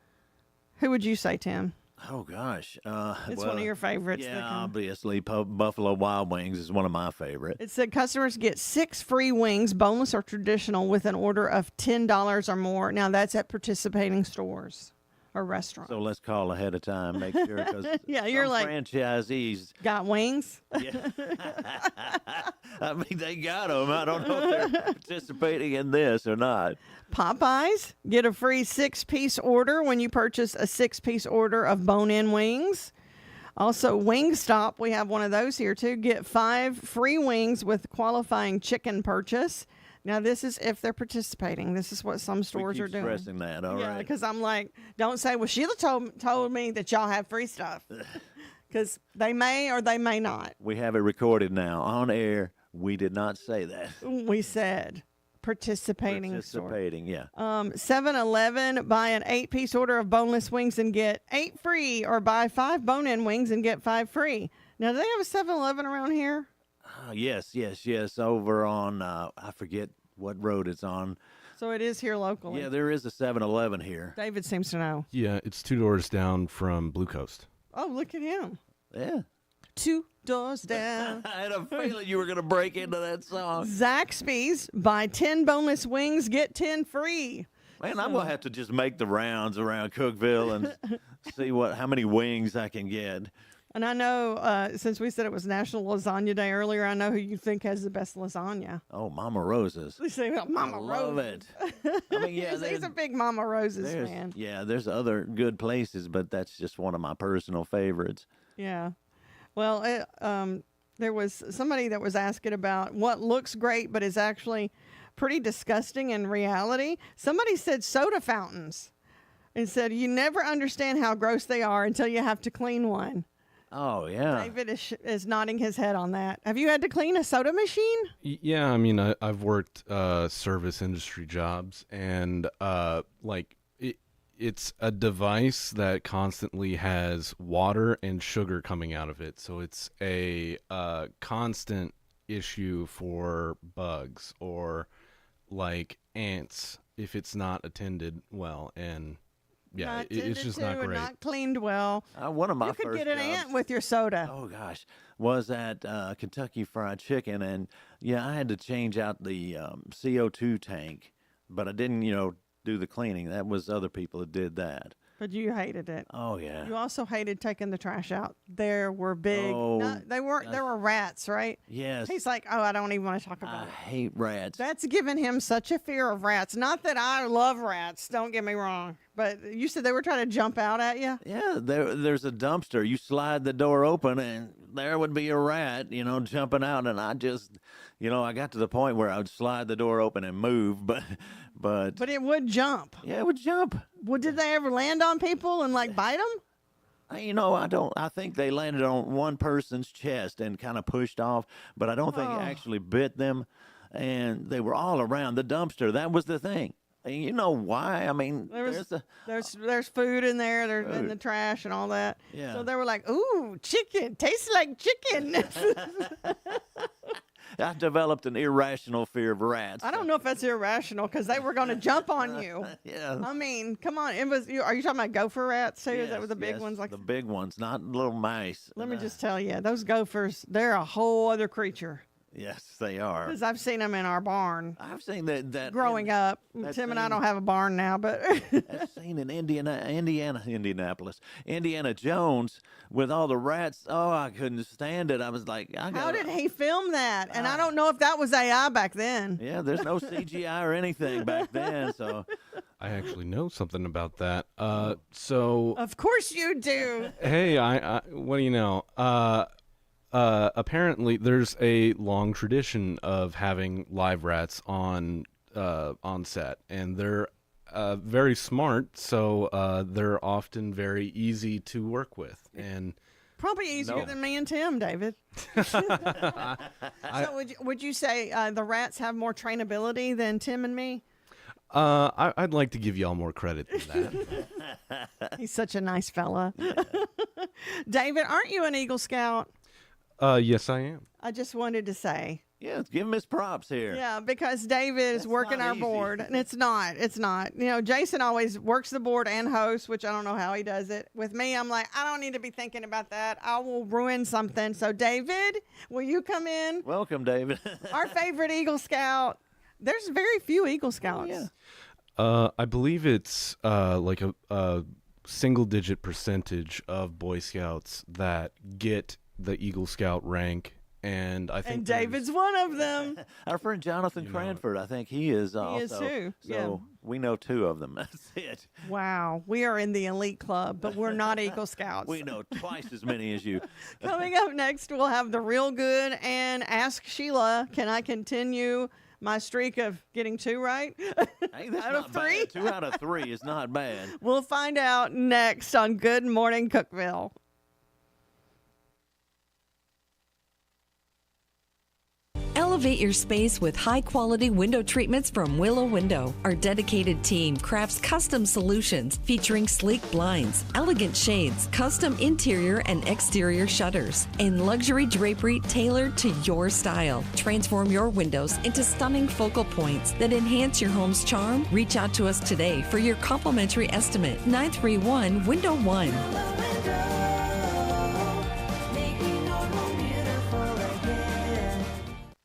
Who would you say, Tim? Oh, gosh. It's one of your favorites. Yeah, obviously. Buffalo Wild Wings is one of my favorites. It said customers get 6 free wings, boneless or traditional, with an order of $10 or more. Now, that's at participating stores or restaurants. So let's call ahead of time, make sure. Cause yeah, you're like. Franchisees. Got wings? Yeah. I mean, they got them. I don't know if they're participating in this or not. Popeyes, get a free 6-piece order when you purchase a 6-piece order of bone-in wings. Also, Wingstop, we have one of those here too. Get 5 free wings with qualifying chicken purchase. Now, this is if they're participating. This is what some stores are doing. Stressing that, all right. Yeah, because I'm like, don't say, well, Sheila told me that y'all have free stuff. Because they may or they may not. We have it recorded now on air. We did not say that. We said participating store. Yeah. 7-Eleven, buy an 8-piece order of boneless wings and get 8 free, or buy 5 bone-in wings and get 5 free. Now, do they have a 7-Eleven around here? Yes. Over on, I forget what road it's on. So it is here locally. Yeah, there is a 7-Eleven here. David seems to know. Yeah, it's 2 doors down from Blue Coast. Oh, look at him. Yeah. 2 doors down. I had a feeling you were going to break into that song. Zaxby's, buy 10 boneless wings, get 10 free. Man, I'm going to have to just make the rounds around Cookeville and see how many wings I can get. And I know, since we said it was National Lasagna Day earlier, I know who you think has the best lasagna. Oh, Mama Rosa's. They say Mama Rose. Love it. I mean, yeah, he's a big Mama Rosa's fan. Yeah, there's other good places, but that's just one of my personal favorites. Yeah. Well, there was somebody that was asking about what looks great but is actually pretty disgusting in reality. Somebody said soda fountains and said you never understand how gross they are until you have to clean one. Oh, yeah. David is nodding his head on that. Have you had to clean a soda machine? Yeah, I mean, I've worked service industry jobs, and it's a device that constantly has water and sugar coming out of it. So it's a constant issue for bugs or like ants if it's not attended well. And yeah, it's just not great. Not cleaned well. One of my you could first get an jobs, ant with your soda. Oh gosh, was at Kentucky Fried Chicken, and yeah, I had to change out the CO2 tank, but I didn't, do the cleaning. That was other people that did that. But you hated it. Oh yeah. You also hated taking the trash out. There were big. Oh, no, they weren't. There were rats, right? Yes. He's like, oh, I don't even want to talk about it. I hate rats. That's given him such a fear of rats. Not that I love rats. Don't get me wrong. But you said they were trying to jump out at you? Yeah, there's a dumpster. You slide the door open, and there would be a rat, jumping out. And I just, I got to the point where I would slide the door open and move, but it would jump. Yeah, it would jump. Well, did they ever land on people and bite them? I think they landed on one person's chest and kind of pushed off, but I don't think it actually bit them. And they were all around the dumpster. That was the thing. And you know why? I mean, there's food in there. There's in the trash and all that. Yeah. So they were like, "Ooh, chicken tastes like chicken." I developed an irrational fear of rats. I don't know if that's irrational because they were going to jump on you. Yeah. I mean, come on. Are you talking about gopher rats too? Is that what the big ones like? The big ones, not little mice. Let me just tell you, those gophers, they're a whole other creature. Yes, they are. Because I've seen them in our barn. I've seen that growing up. that Tim and I scene- don't have a barn now, but That scene in Indianapolis, Indiana Jones with all the rats. Oh, I couldn't stand it. I was like, how did he film that? And I don't know if that was AI back then. Yeah, there's no CGI or anything back then, so. I actually know something about that. So Of course you do. hey, I what do you know? Apparently, there's a long tradition of having live rats on set, and they're very smart, so they're often very easy to work with. And Probably easier than me and Tim, David. So would you say the rats have more trainability than Tim and me? I'd like to give y'all more credit than that. He's such a nice fella. David, aren't you an Eagle Scout? Yes, I am. I just wanted to say. Yeah, give him his props here. Yeah, because David is working our board, and it's not. You know, Jason always works the board and hosts, which I don't know how he does it. With me, I'm like, I don't need to be thinking about that. I will ruin something. So, David, will you come in? Welcome, David. Our favorite Eagle Scout. There's very few Eagle Scouts. I believe it's like a single-digit percentage of Boy Scouts that get the Eagle Scout rank, and I think And David's one of them. Our friend Jonathan Cranford, I think he is also. He is too. So we know two of them. That's it. Wow. We are in the elite club, but we're not Eagle Scouts. We know twice as many as you. Coming up next, we'll have the Real Good and Ask Sheila. Can I continue my streak of getting two right? Hey, that's out not of three? bad. 2 out of 3 is not bad. We'll find out next on Good Morning Cookeville. Elevate your space with high-quality window treatments from Willow Window. Our dedicated team crafts custom solutions featuring sleek blinds, elegant shades, custom interior and exterior shutters, and luxury drapery tailored to your style. Transform your windows into stunning focal points that enhance your home's charm. Reach out to us today for your complimentary estimate. 931 Window 1.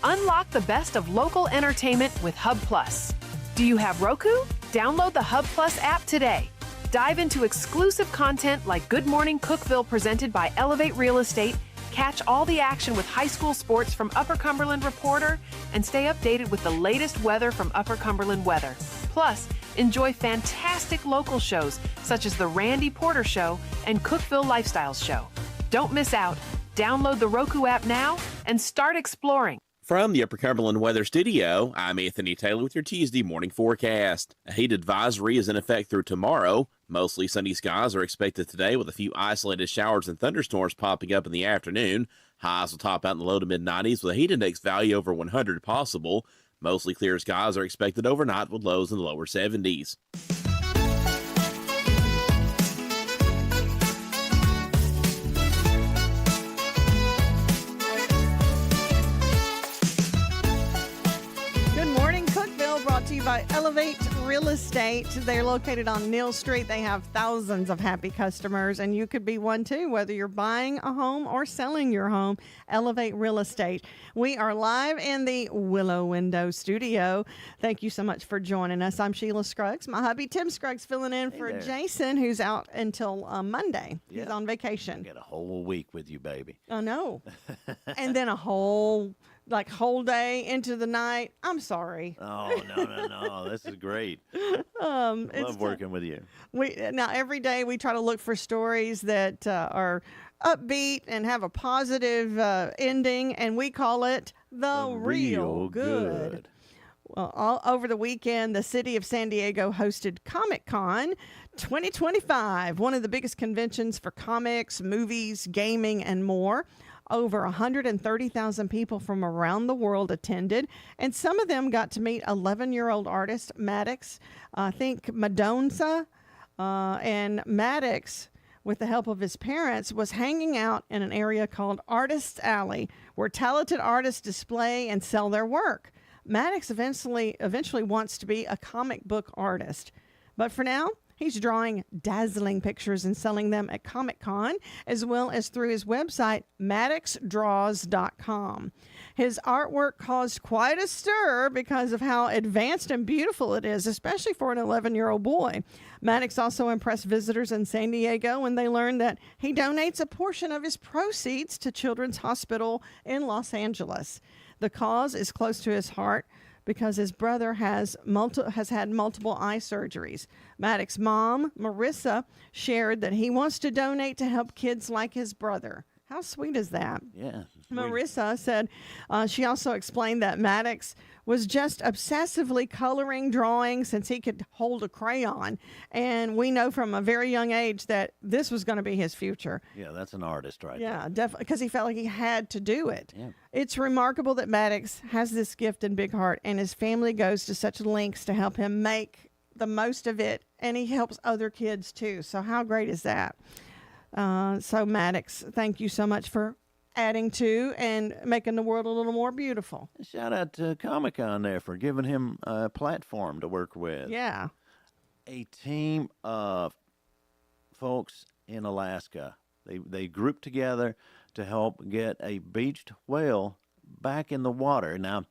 Unlock the best of local entertainment with Hub Plus. Do you have Roku? Download the Hub Plus app today. Dive into exclusive content like Good Morning Cookeville presented by Elevate Real Estate, catch all the action with high school sports from Upper Cumberland Reporter, and stay updated with the latest weather from Upper Cumberland Weather. Plus, enjoy fantastic local shows such as The Randy Porter Show and Cookeville Lifestyles Show. Don't miss out. Download the Roku app now and start exploring. From the Upper Cumberland Weather Studio, I'm Anthony Taylor with your Tuesday morning forecast. A heat advisory is in effect through tomorrow. Mostly sunny skies are expected today with a few isolated showers and thunderstorms popping up in the afternoon. Highs will top out in the low to mid-90s with a heat index value over 100 possible. Mostly clear skies are expected overnight with lows in the lower 70s. Brought to you by Elevate Real Estate. They're located on Neal Street. They have thousands of happy customers, and you could be one too, whether you're buying a home or selling your home. Elevate Real Estate. We are live in the Willow Window studio. Thank you so much for joining us. I'm Sheila Scruggs. My hubby Tim Scruggs filling in for Jason, who's out until Monday. He's on vacation. Get a whole week with you, baby. I know. And then a whole day into the night. I'm sorry. Oh, no. This is great. Love working with you. Now, every day we try to look for stories that are upbeat and have a positive ending, and we call it The Real Good. Well, all over the weekend, the city of San Diego hosted Comic-Con 2025, one of the biggest conventions for comics, movies, gaming, and more. Over 130,000 people from around the world attended, and some of them got to meet 11-year-old artist Maddox. I think Madonza, and Maddox, with the help of his parents, was hanging out in an area called Artists Alley, where talented artists display and sell their work. Maddox eventually wants to be a comic book artist, but for now, He's drawing dazzling pictures and selling them at Comic-Con, as well as through his website, MaddoxDraws.com. His artwork caused quite a stir because of how advanced and beautiful it is, especially for an 11-year-old boy. Maddox also impressed visitors in San Diego when they learned that he donates a portion of his proceeds to Children's Hospital in Los Angeles. The cause is close to his heart because his brother has had multiple eye surgeries. Maddox's mom, Marissa, shared that he wants to donate to help kids like his brother. How sweet is that? Yeah. Marissa said she also explained that Maddox was just obsessively coloring, drawing since he could hold a crayon. And we know from a very young age that this was going to be his future. Yeah, that's an artist right Yeah, definitely, because he felt like he had to do it. Yeah. It's remarkable that Maddox has this gift and big heart, and his family goes to such lengths to help him make the most of it, and he helps other kids too. So how great is that? So Maddox, thank you so much for adding to and making the world a little more beautiful. Shout out to Comic-Con there for giving him a platform to work with. Yeah. A team of folks in Alaska. They grouped together to help get a beached whale back in the water. Now,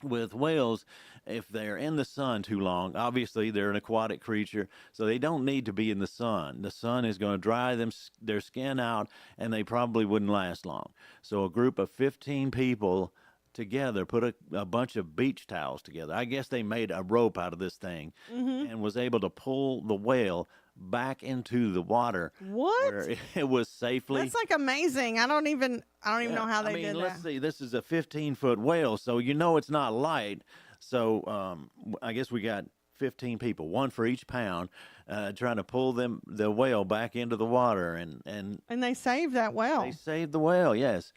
with whales, if they're in the sun too long, obviously they're an aquatic creature, so they don't need to be in the sun. The sun is going to dry their skin out, and they probably wouldn't last long. So a group of 15 people together put a bunch of beach towels together. I guess they made a rope out of this thing and was able to pull the whale back into the water. What? Where it was safely. That's like amazing. I don't even know how they did let's that. see. This is a 15-foot whale, so you know it's not light. So I guess we got 15 people, one for each pound, trying to pull the whale back into the water, and they saved that whale. They saved the whale. Yes,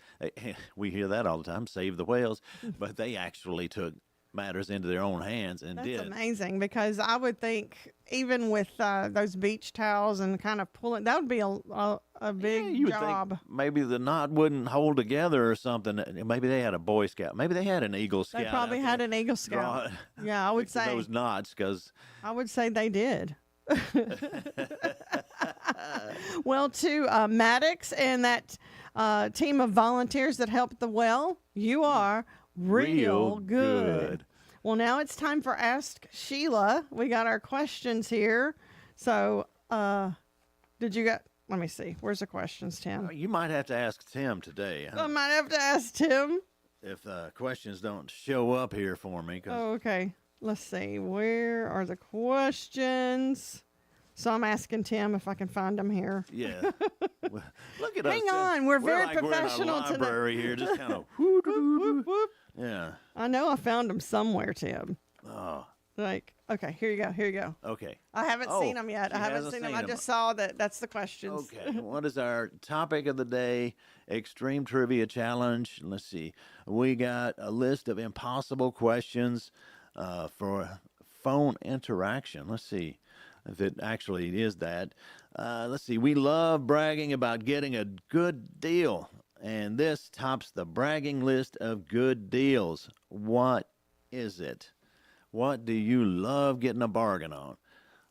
we hear that all the time. Save the whales, but they actually took matters into their own hands and That's did. amazing, because I would think even with those beach towels and kind of pulling, that would be a big You would job. think maybe the knot wouldn't hold together or something. Maybe they had a Boy Scout. Maybe they had an Eagle Scout. They probably had an Eagle Scout. Yeah, I would say those knots, because I would say they did. Well, to Maddox and that team of volunteers that helped the well, you are real good. Well, now it's time for Ask Sheila. We got our questions here. So, let me see. Where's the questions, Tim? You might have to ask Tim today. I might have to ask Tim. If questions don't show up here for me. Oh, okay. Let's see. Where are the questions? So I'm asking Tim if I can find them here. Yeah. Well, look at us. Hang on. We're very like professional we're in a library today. here, just kind of Whoop, whoop, whoop. Yeah. I know I found them somewhere, Tim. Oh. Like, okay, here you go. Okay. I haven't seen them yet. she I haven't hasn't seen them. seen I 'em. just saw that. That's the questions. Okay. What is our topic of the day? Extreme Trivia Challenge. Let's see. We got a list of impossible questions for phone interaction. Let's see if it actually is that. Let's see. We love bragging about getting a good deal, and this tops the bragging list of good deals. What is it? What do you love getting a bargain on?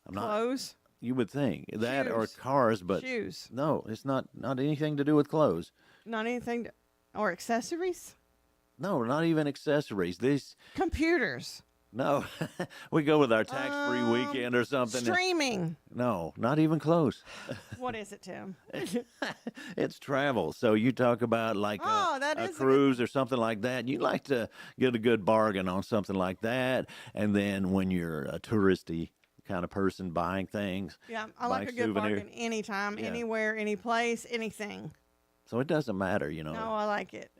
Clothes? You would think that, or Shoes. cars, but Shoes. no, it's not anything to do with clothes. Not anything or accessories? No, not even accessories. Computers. No, we go with our tax-free weekend or something. Streaming. No, not even close. What is it, Tim? It's travel. So you talk about like that a is a cruise or something like that. You like to get a good bargain on something like that. And then when you're a touristy kind of person buying things. Yeah, I like a good souvenir. bargain anytime, Yeah. anywhere, any place, anything. So it doesn't matter, you know. No, I like it.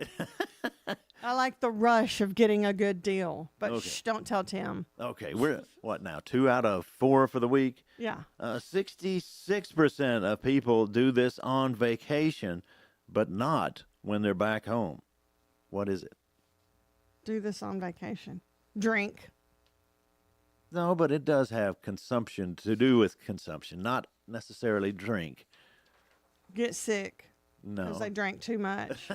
I like the rush of getting a good deal. But Okay. shh, don't tell Tim. Okay, we're what now? 2 out of 4 for the week. Yeah. 66% of people do this on vacation, but not when they're back home. What is it? Do this on vacation. Drink. No, but it does have consumption to do with consumption, not necessarily drink. Get sick. No. Because they drank too much.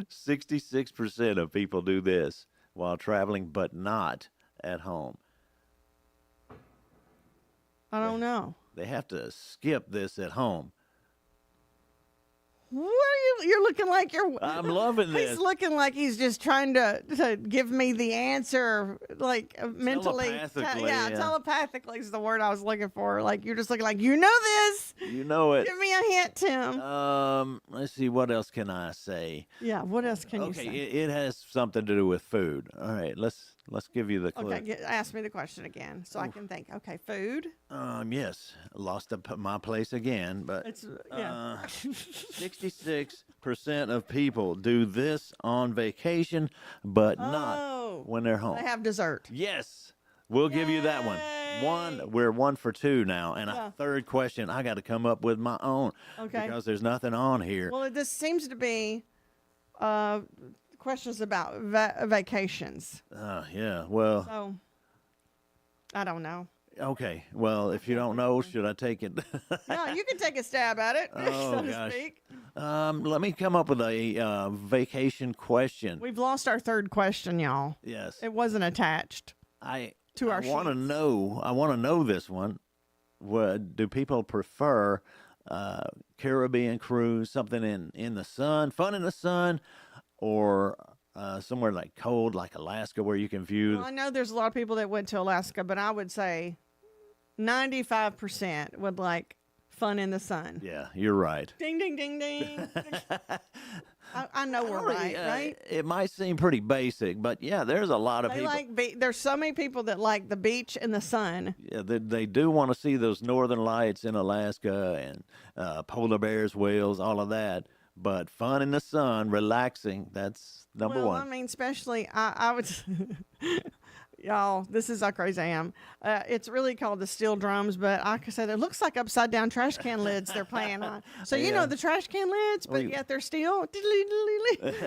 66% of people do this while traveling, but not at home. I don't know. They have to skip this at home. What are you're looking like you're... I'm loving this. He's looking like he's just trying to give me the answer, like mentally. Telepathically, telepathically is the word I was looking for. Like, you're just looking like, you know this. You know it. Give me a hint, Tim. Let's see. What else can I say? Yeah, what else can you Okay, say? it has something to do with food. All right, let's give you the clue. Okay, ask me the question again so I can think. Okay, food. Yes, lost my place again, but It's, yeah. 66% of people do this on vacation, but not when they're home. They have dessert. Yes, we'll give you that one. We're 1 for 2 now, and Yeah. a third question. I got to come up with my own because there's nothing on here. Well, this seems to be questions about vacations. Yeah. Well, So, I don't know. okay. Well, if you don't know, should I take it? No, you can take a stab at it, Oh, so to gosh. speak. Let me come up with a vacation question. We've lost our third question, y'all. Yes. It wasn't attached to our want to sheets. know. I want to know this one. What do people prefer? Caribbean cruise, something in the sun, fun in the sun, or somewhere like cold, like Alaska, where you can view. Well, I know there's a lot of people that went to Alaska, but I would say 95% would like fun in the sun. Yeah, you're right. Ding, ding, ding, ding. I know we're right? It might seem pretty basic, but yeah, there's a lot of They people. like there's so many people that like the beach and the sun. Yeah, they do want to see those northern lights in Alaska and polar bears, whales, all of that. But fun in the sun, relaxing, that's number one. I mean, especially, I would, y'all, this is how crazy I am. It's really called the steel drums, but like I said, it looks like upside down trash can lids they're playing on. So, you know, the trash can lids, but yet they're steel.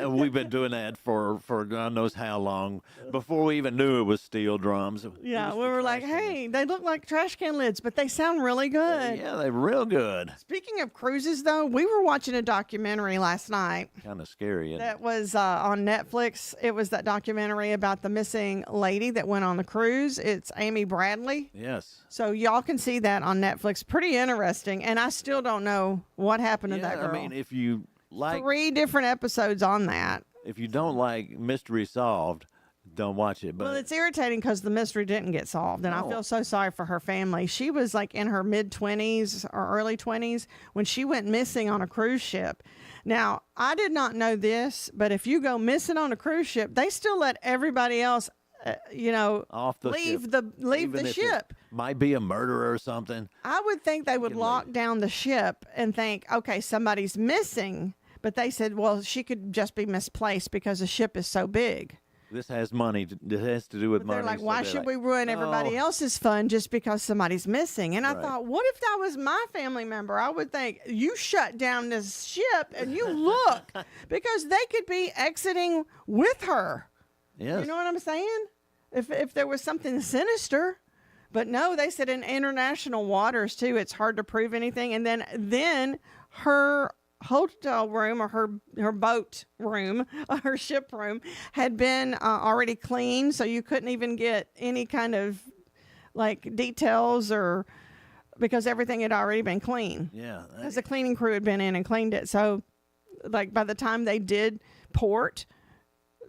We've been doing that for God knows how long, before we even knew it was steel drums. Yeah, we were like, hey, they look like trash can lids, but they sound really good. Yeah, they're real good. Speaking of cruises, though, we were watching a documentary last night. Kind of scary. Isn't it? That was on Netflix. It was that documentary about the missing lady that went on the cruise. It's Amy Bradley. Yes. So y'all can see that on Netflix. Pretty interesting. And I still don't know what happened to that girl. I mean, if you like 3 different episodes on that. If you don't like mystery solved, don't watch it. But Well, it's irritating because the mystery didn't get solved. And I feel so sorry for her family. She was like in her mid-20s or early 20s when she went missing on a cruise ship. Now, I did not know this, but if you go missing on a cruise ship, they still let everybody else, off the leave ship. the Even if ship. it might be a murderer or something. I would think they would lock down the ship and think, okay, somebody's missing. But they said, well, she could just be misplaced because the ship is so big. This has money. It has to do with money. They're like, so why they're should like, we ruin everybody else's fun just because somebody's missing? And I Right. thought, what if that was my family member? I would think, you shut down this ship and you look because they could be exiting with her. Yes. You know what I'm saying? If there was something sinister. But no, they said in international waters too, it's hard to prove anything. And then her hotel room or her boat room, her ship room had been already cleaned, so you couldn't even get any kind of like details or because everything had already been clean. Yeah. Because the cleaning crew had been in and cleaned it. So like by the time they did port,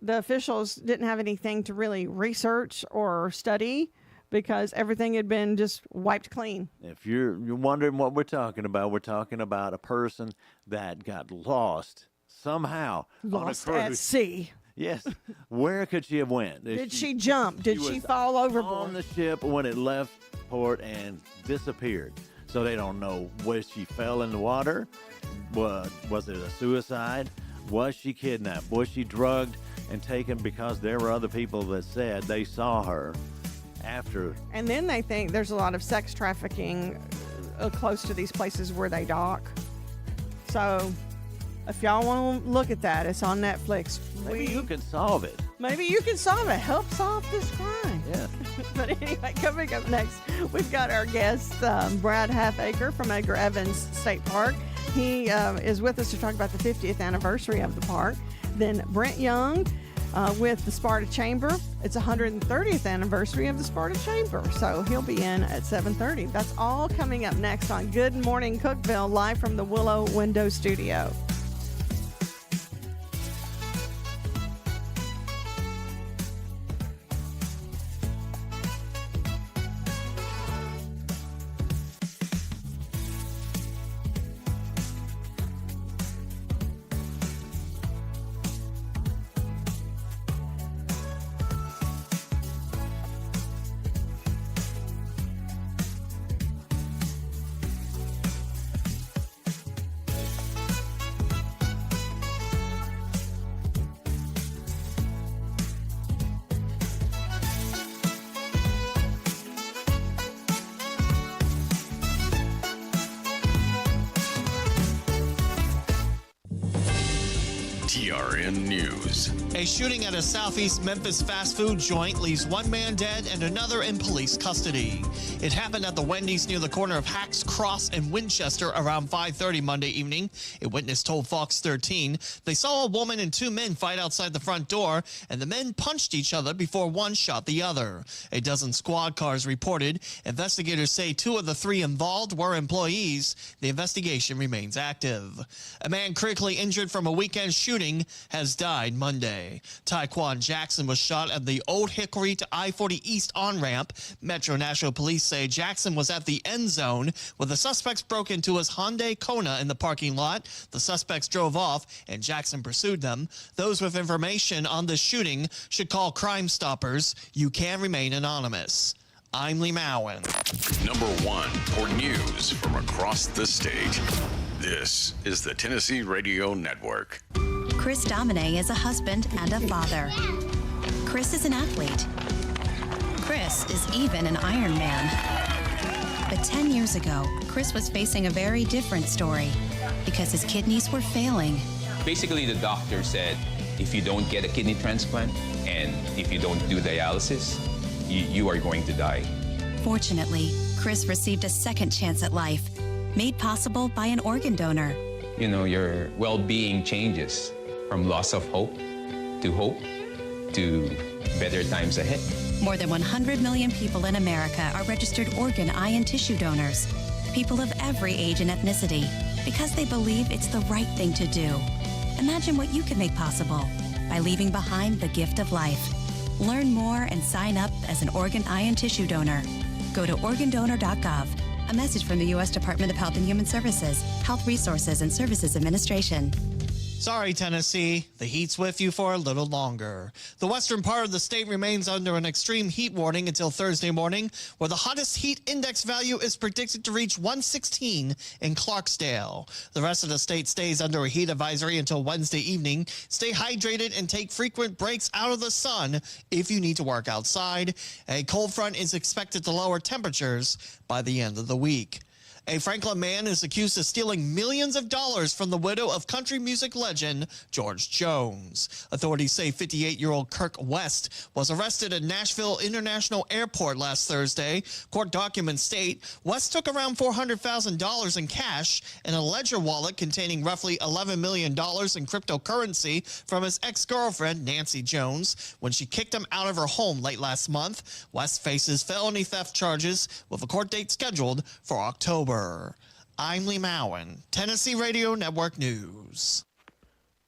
the officials didn't have anything to really research or study because everything had been just wiped clean. If you're wondering what we're talking about a person that got lost somehow Lost on a at cruise. sea. Yes. Where could she have went? Did she jump? Did she fall overboard? On the ship when it left port and disappeared. So they don't know where she fell in the water. Was it a suicide? Was she kidnapped? Was she drugged and taken because there were other people that said they saw her after? And then they think there's a lot of sex trafficking close to these places where they dock. So if y'all want to look at that, it's on Netflix. Maybe you can solve it. Maybe you can solve it. Help solve this crime. Yeah. But anyway, coming up next, we've got our guest, Brad Halfacre from Edgar Evans State Park. He is with us to talk about the 50th anniversary of the park. Then Brent Young with the Sparta Chamber. It's 130th anniversary of the Sparta Chamber, so he'll be in at 7:30. That's all coming up next on Good Morning Cookeville, live from the Willow Window Studio. TRN News. A shooting at a southeast Memphis fast food joint leaves one man dead and another in police custody. It happened at the Wendy's near the corner of Hacks Cross and Winchester around 5:30 Monday evening. A witness told Fox 13 they saw a woman and two men fight outside the front door, and the men punched each other before one shot the other. A dozen squad cars reported. Investigators say two of the three involved were employees. The investigation remains active. A man critically injured from a weekend shooting has died Monday. Tyquan Jackson was shot at the Old Hickory to I-40 East on-ramp. Metro Nashville police say Jackson was at the end zone when the suspects broke into his Hyundai Kona in the parking lot. The suspects drove off and Jackson pursued them. Those with information on this shooting should call Crime Stoppers. You can remain anonymous. I'm Lee Mowen. Number one for news from across the state. This is the Tennessee Radio Network. Chris Domine is a husband and a father. Chris is an athlete. Chris is even an Ironman. But 10 years ago, Chris was facing a very different story because his kidneys were failing. Basically, the doctor said, if you don't get a kidney transplant and if you don't do dialysis, you are going to die. Fortunately, Chris received a second chance at life, made possible by an organ donor. You know, your well-being changes from loss of hope to better times ahead. More than 100 million people in America are registered organ, eye, and tissue donors. People of every age and ethnicity, because they believe it's the right thing to do. Imagine what you can make possible by leaving behind the gift of life. Learn more and sign up as an organ, eye, and tissue donor. Go to organdonor.gov. A message from the U.S. Department of Health and Human Services, Health Resources and Services Administration. Sorry, Tennessee, the heat's with you for a little longer. The western part of the state remains under an extreme heat warning until Thursday morning, where the hottest heat index value is predicted to reach 116 in Clarksdale. The rest of the state stays under a heat advisory until Wednesday evening. Stay hydrated and take frequent breaks out of the sun if you need to work outside. A cold front is expected to lower temperatures by the end of the week. A Franklin man is accused of stealing millions of dollars from the widow of country music legend George Jones. Authorities say 58-year-old Kirk West was arrested at Nashville International Airport last Thursday. Court documents state West took around $400,000 in cash and a ledger wallet containing roughly $11 million in cryptocurrency from his ex-girlfriend, Nancy Jones, when she kicked him out of her home late last month. West faces felony theft charges with a court date scheduled for October. I'm Lee Mowen, Tennessee Radio Network News.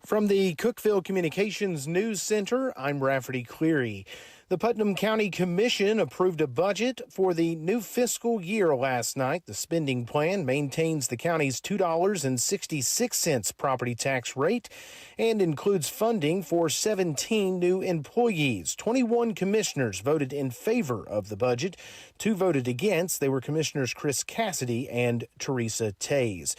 From the Cookeville Communications News Center, I'm Rafferty Cleary. The Putnam County Commission approved a budget for the new fiscal year last night. The spending plan maintains the county's $2.66 property tax rate and includes funding for 17 new employees. 21 commissioners voted in favor of the budget. 2 voted against. They were Commissioners Chris Cassidy and Teresa Tays.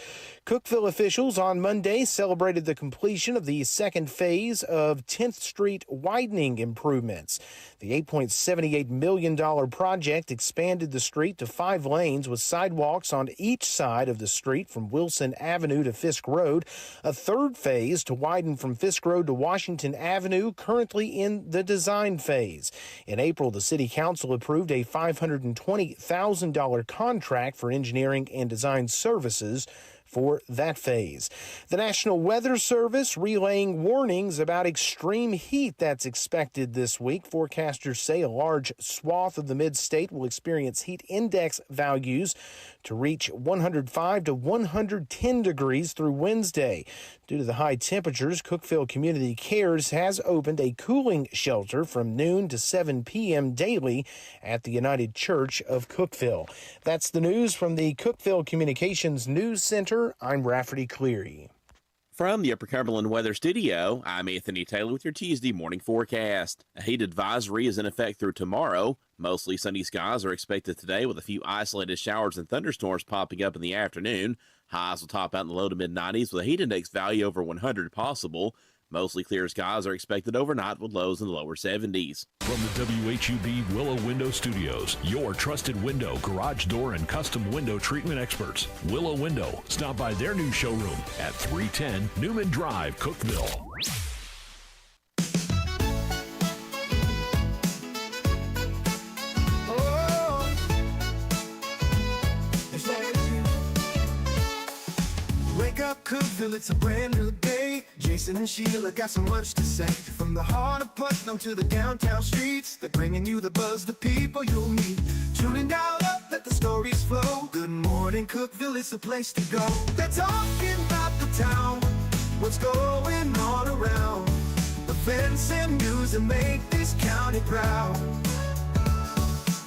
Cookeville officials on Monday celebrated the completion of the second phase of 10th Street widening improvements. The $8.78 million project expanded the street to 5 lanes with sidewalks on each side of the street from Wilson Avenue to Fisk Road. A third phase to widen from Fisk Road to Washington Avenue, currently in the design phase. In April, the City Council approved a $520,000 contract for engineering and design services for that phase. The National Weather Service relaying warnings about extreme heat that's expected this week. Forecasters say a large swath of the mid-state will experience heat index values to reach 105 to 110 degrees through Wednesday. Due to the high temperatures, Cookeville Community Cares has opened a cooling shelter from noon to 7 p.m. daily at the United Church of Cookeville. That's the news from the Cookeville Communications News Center. I'm Rafferty Cleary. From the Upper Cumberland Weather Studio, I'm Anthony Taylor with your Tuesday morning forecast. A heat advisory is in effect through tomorrow. Mostly sunny skies are expected today with a few isolated showers and thunderstorms popping up in the afternoon. Highs will top out in the low to mid-90s with a heat index value over 100 possible. Mostly clear skies are expected overnight with lows in the lower 70s. From the WHUB Willow Window Studios, your trusted window, garage door, and custom window treatment experts. Willow Window. Stop by their new showroom at 310 Newman Drive, Cookeville. Wake up, Cookeville, it's a brand new day. Jason and Sheila got so much to say. From the heart of Putnam to the downtown streets, they're bringing you the buzz, the people you'll meet. Tuning dial up, let the stories flow. Good morning, Cookeville, it's the place to go. They're talking about the town, what's going on around. Events and news that make this county proud.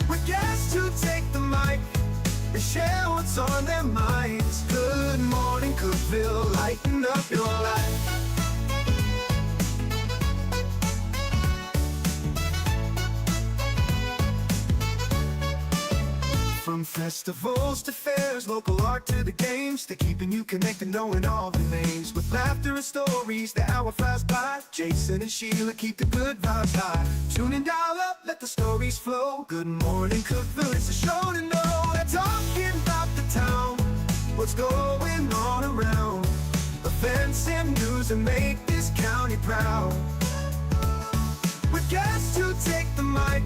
With guests who take the mic, they share what's on their minds. Good morning, Cookeville, lighten up your life. From festivals to fairs, local art to the games, they're keeping you connected, knowing all the names. With laughter and stories, the hour flies by. Jason and Sheila keep the good vibes high. Tune in, dial up, let the stories flow. Good morning, Cookeville, it's a show to know. They're talking about the town, what's going on around. Events and news that make this county proud. With guests who take the mic,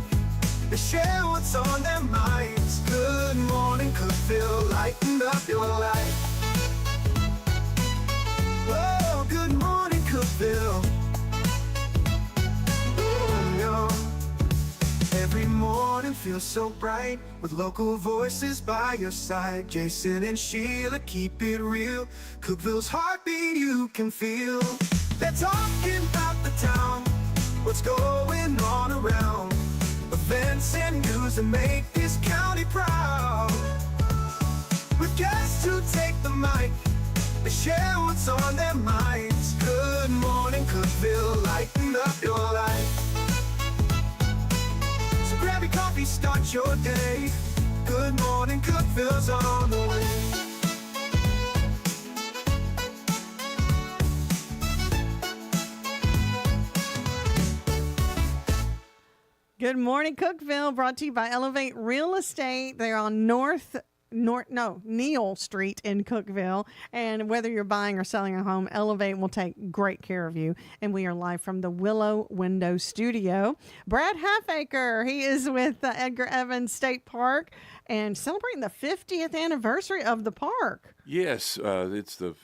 they share what's on their minds. Good morning, Cookeville, lighten up your life. Oh, good morning, Cookeville. Oh, no. Every morning feels so bright with local voices by your side. Jason and Sheila keep it real. Cookeville's heartbeat you can feel. They're talking about the town, what's going on around. Events and news that make this county proud. With guests who take the mic, they share what's on their minds. Good morning, Cookeville, lighten up your life. So grab your coffee, start your day. Good morning, Cookeville's on the way. Good morning, Cookeville, brought to you by Elevate Real Estate. They're on Neal Street in Cookeville. And whether you're buying or selling a home, Elevate will take great care of you. And we are live from the Willow Window Studio. Brad Halfacre, he is with Edgar Evans State Park and celebrating the 50th anniversary of the park. Yes, it's the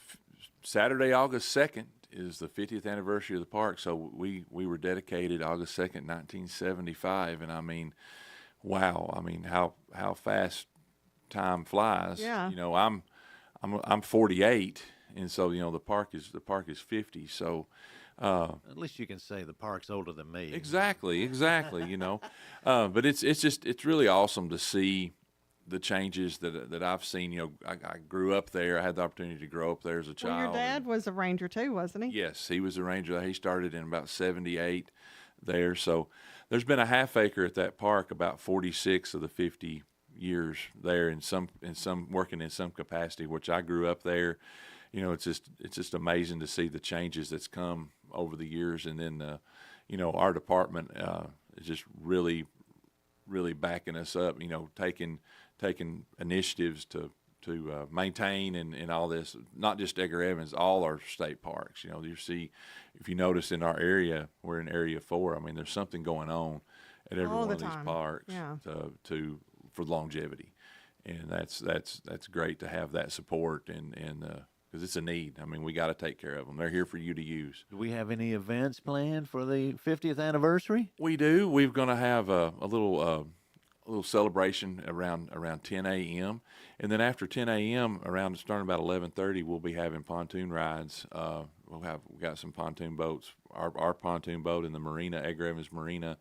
Saturday, August 2nd. Is the 50th anniversary of the park, so we were dedicated August 2nd, 1975, and I mean, wow, I mean how fast time flies. Yeah. You know, I'm 48, and so you know the park is 50, so at least you can say the park's older than me. Exactly, you know, but it's really awesome to see the changes that I've seen. You know, I grew up there. I had the opportunity to grow up there as a child. Well, your dad was a ranger too, wasn't he? Yes, he was a ranger. He started in about 78 there. So there's been a half acre at that park about 46 of the 50 years there in some working in some capacity, which I grew up there. You know, it's just amazing to see the changes that's come over the years. And then, you know, our department is just really backing us up, you know, taking initiatives to maintain and all this, not just Edgar Evans, all our state parks. You know, you see, if you notice in our area, we're in Area 4. I mean, there's something going on at every one of these parks for longevity. and that's great to have that support and because it's a need. I mean, we got to take care of them. They're here for you to use. Do we have any events planned for the 50th anniversary? We do. We're going to have a little celebration around 10 a.m. and then after 10 a.m. around starting about 11:30, we'll be having pontoon rides. We got some pontoon boats. Our pontoon boat in the marina, Edgar Evans Marina.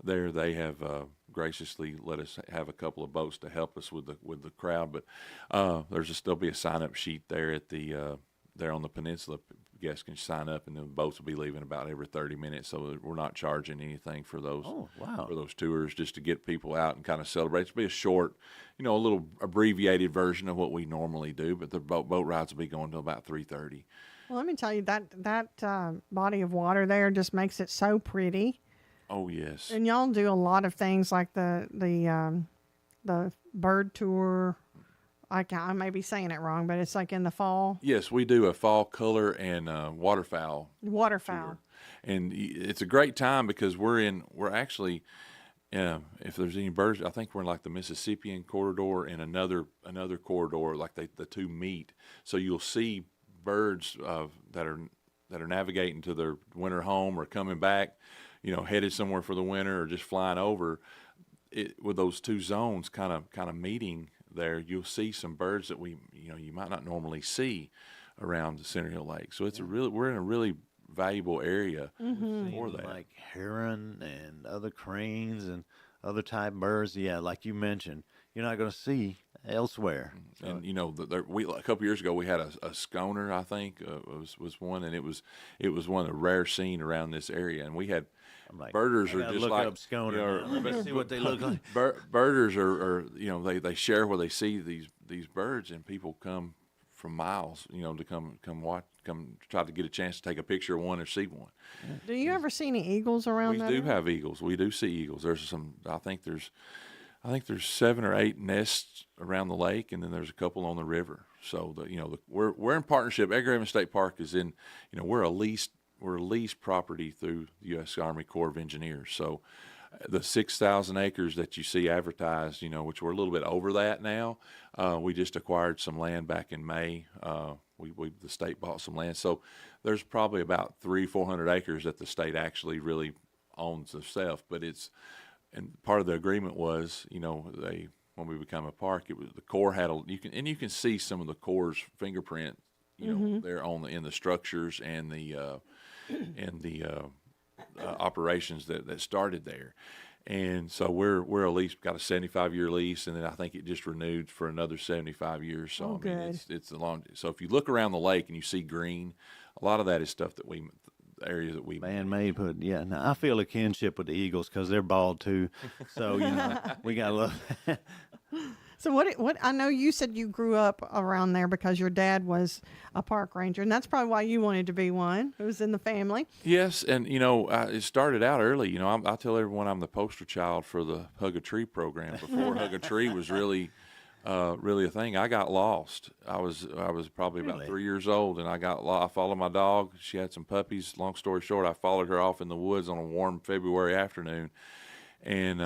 There, they have graciously let us have a couple of boats to help us with the crowd. But there'll be a sign up sheet there at the there on the peninsula. Guests can sign up, and the boats will be leaving about every 30 minutes. So we're not charging anything for those. Oh, wow. For those tours, just to get people out and kind of celebrate. It'll be a short, a little abbreviated version of what we normally do. But the boat rides will be going till about 3:30. Well, let me tell you that body of water there just makes it so pretty. Oh yes. And y'all do a lot of things like the bird tour. I may be saying it wrong, but it's like in the fall. Yes, we do a fall color and waterfowl. Waterfowl. Tour. And it's a great time because we're actually, if there's any birds, I think we're in like the Mississippian corridor and another corridor, like the two meet. So you'll see birds that are navigating to their winter home or coming back, headed somewhere for the winter or just flying over. With those two zones kind of meeting there, you'll see some birds that you might not normally see around the Center Hill Lake. So we're in a really valuable area for that. Like heron and other cranes and other type birds. Yeah, like you mentioned, you're not going to see elsewhere. So. And a couple years ago we had a schooner, I think was one, and it was one of the rare seen around this area, and we had. Birders are just look like up schooner. Let me see what they look like. Birders are they share where they see these birds, and people come from miles, to come watch, come try to get a chance to take a picture of one or see one. Do you ever see any eagles around? We do have eagles. We do see eagles. There's some. I think there's 7 or 8 nests around the lake, and then there's a couple on the river. So we're in partnership. Edgar Evans State Park is in. We're a leased property through the U.S. Army Corps of Engineers. So the 6,000 acres that you see advertised, which we're a little bit over that now, we just acquired some land back in May. The state bought some land. So there's probably about 300-400 acres that the state actually really owns themselves. But and part of the agreement was, when we become a park, it was the Corps had you can see some of the Corps' fingerprint, there in the structures and the operations that started there. And so we're a lease, got a 75-year lease, and then I think it just renewed for another 75 years. So it's a long. So if you look around the lake and you see green, a lot of that is stuff areas that we man-made. Now I feel a kinship with the eagles because they're bald too. So we gotta love that. So what I know you said you grew up around there because your dad was a park ranger, and that's probably why you wanted to be one. It was in the family. Yes, and it started out early. I tell everyone I'm the poster child for the Hug a Tree program. Before Hug a Tree was really a thing. I got lost. I was probably about 3 years old, and I got lost. I followed my dog. She had some puppies. Long story short, I followed her off in the woods on a warm February afternoon, and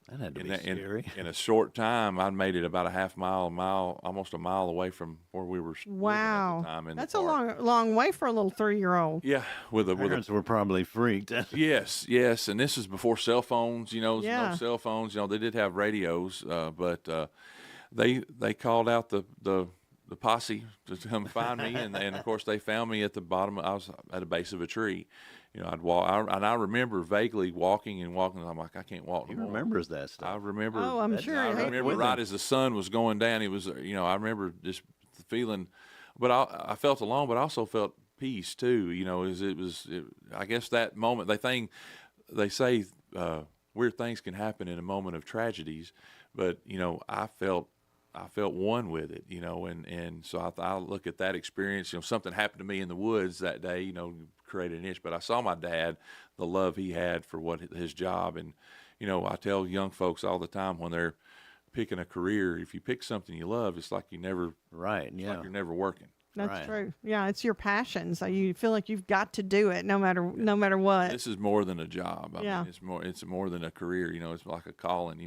that had to be scary. In a short time, I made it about almost a mile away from where we were. Wow, at the time that's a long way for a little 3-year-old. Yeah, parents were probably freaked. yes, and this is before cell phones. No cell phones. They did have radios, but they called out the posse to come find me, and of course they found me at the bottom. I was at the base of a tree. I'd walk, and I remember vaguely walking. I'm like, I can't walk. He remembers that stuff. I remember. Oh, I'm sure. I remember right as the sun was going down. It was, I remember just feeling, but I felt alone, but I also felt peace too. I guess that moment, they say weird things can happen in a moment of tragedies, but I felt one with it, and so I look at that experience. Something happened to me in the woods that day, created an itch. But I saw my dad, the love he had for his job, and I tell young folks all the time when they're picking a career, if you pick something you love, it's like you never like you're never working. That's true. Yeah, it's your passion, so you feel like you've got to do it no matter what. This is more than a job. I mean, it's more than a career. It's like a calling.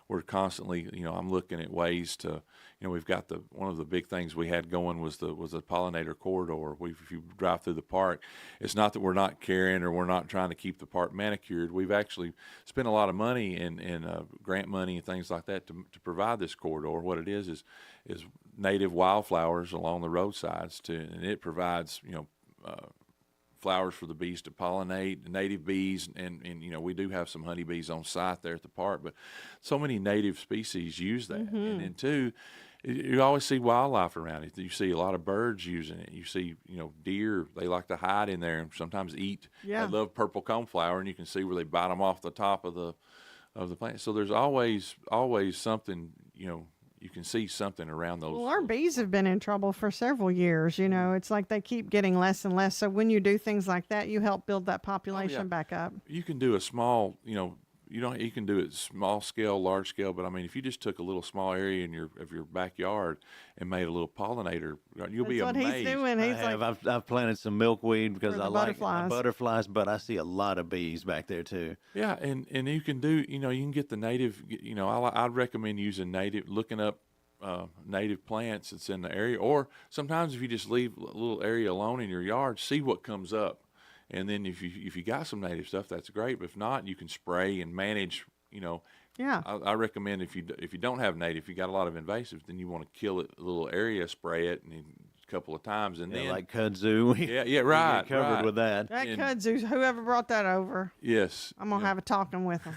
we're constantly, I'm looking at ways to, we've got one of the big things we had going was the pollinator corridor. If you drive through the park, it's not that we're not caring or we're not trying to keep the park manicured. We've actually spent a lot of money and grant money and things like that to provide this corridor. What it is native wildflowers along the roadsides and it provides, flowers for the bees to pollinate, native bees, and we do have some honeybees on site there at the park, but so many native species use that. Mm-hmm. And then two, you always see wildlife around it. You see a lot of birds using it. You see, deer, they like to hide in there and sometimes eat. Yeah. I love purple coneflower, and you can see where they bite them off the top of the plant. So there's always something, you can see something around those. Well, our bees have been in trouble for several years. It's like they keep getting less and less. So when you do things like that, you help build that population back up. You can do a small, you can do it small scale, large scale, but I mean, if you just took a little small area of your backyard and made a little pollinator, you'll be amazed. That's what he's doing. I've planted some milkweed because I like butterflies. Butterflies, but I see a lot of bees back there too. Yeah, and you can do, you can get the native, I'd recommend using looking up native plants that's in the area, or sometimes if you just leave a little area alone in your yard, see what comes up. And then if you got some native stuff, that's great. But if not, you can spray and manage. Yeah. I recommend if you don't have native, if you got a lot of invasives, then you want to kill it a little area, spray it, and a couple of times, and then like kudzu. Yeah, right. We get covered with that. That kudzu, whoever brought that over. Yes. I'm gonna have a talking with them.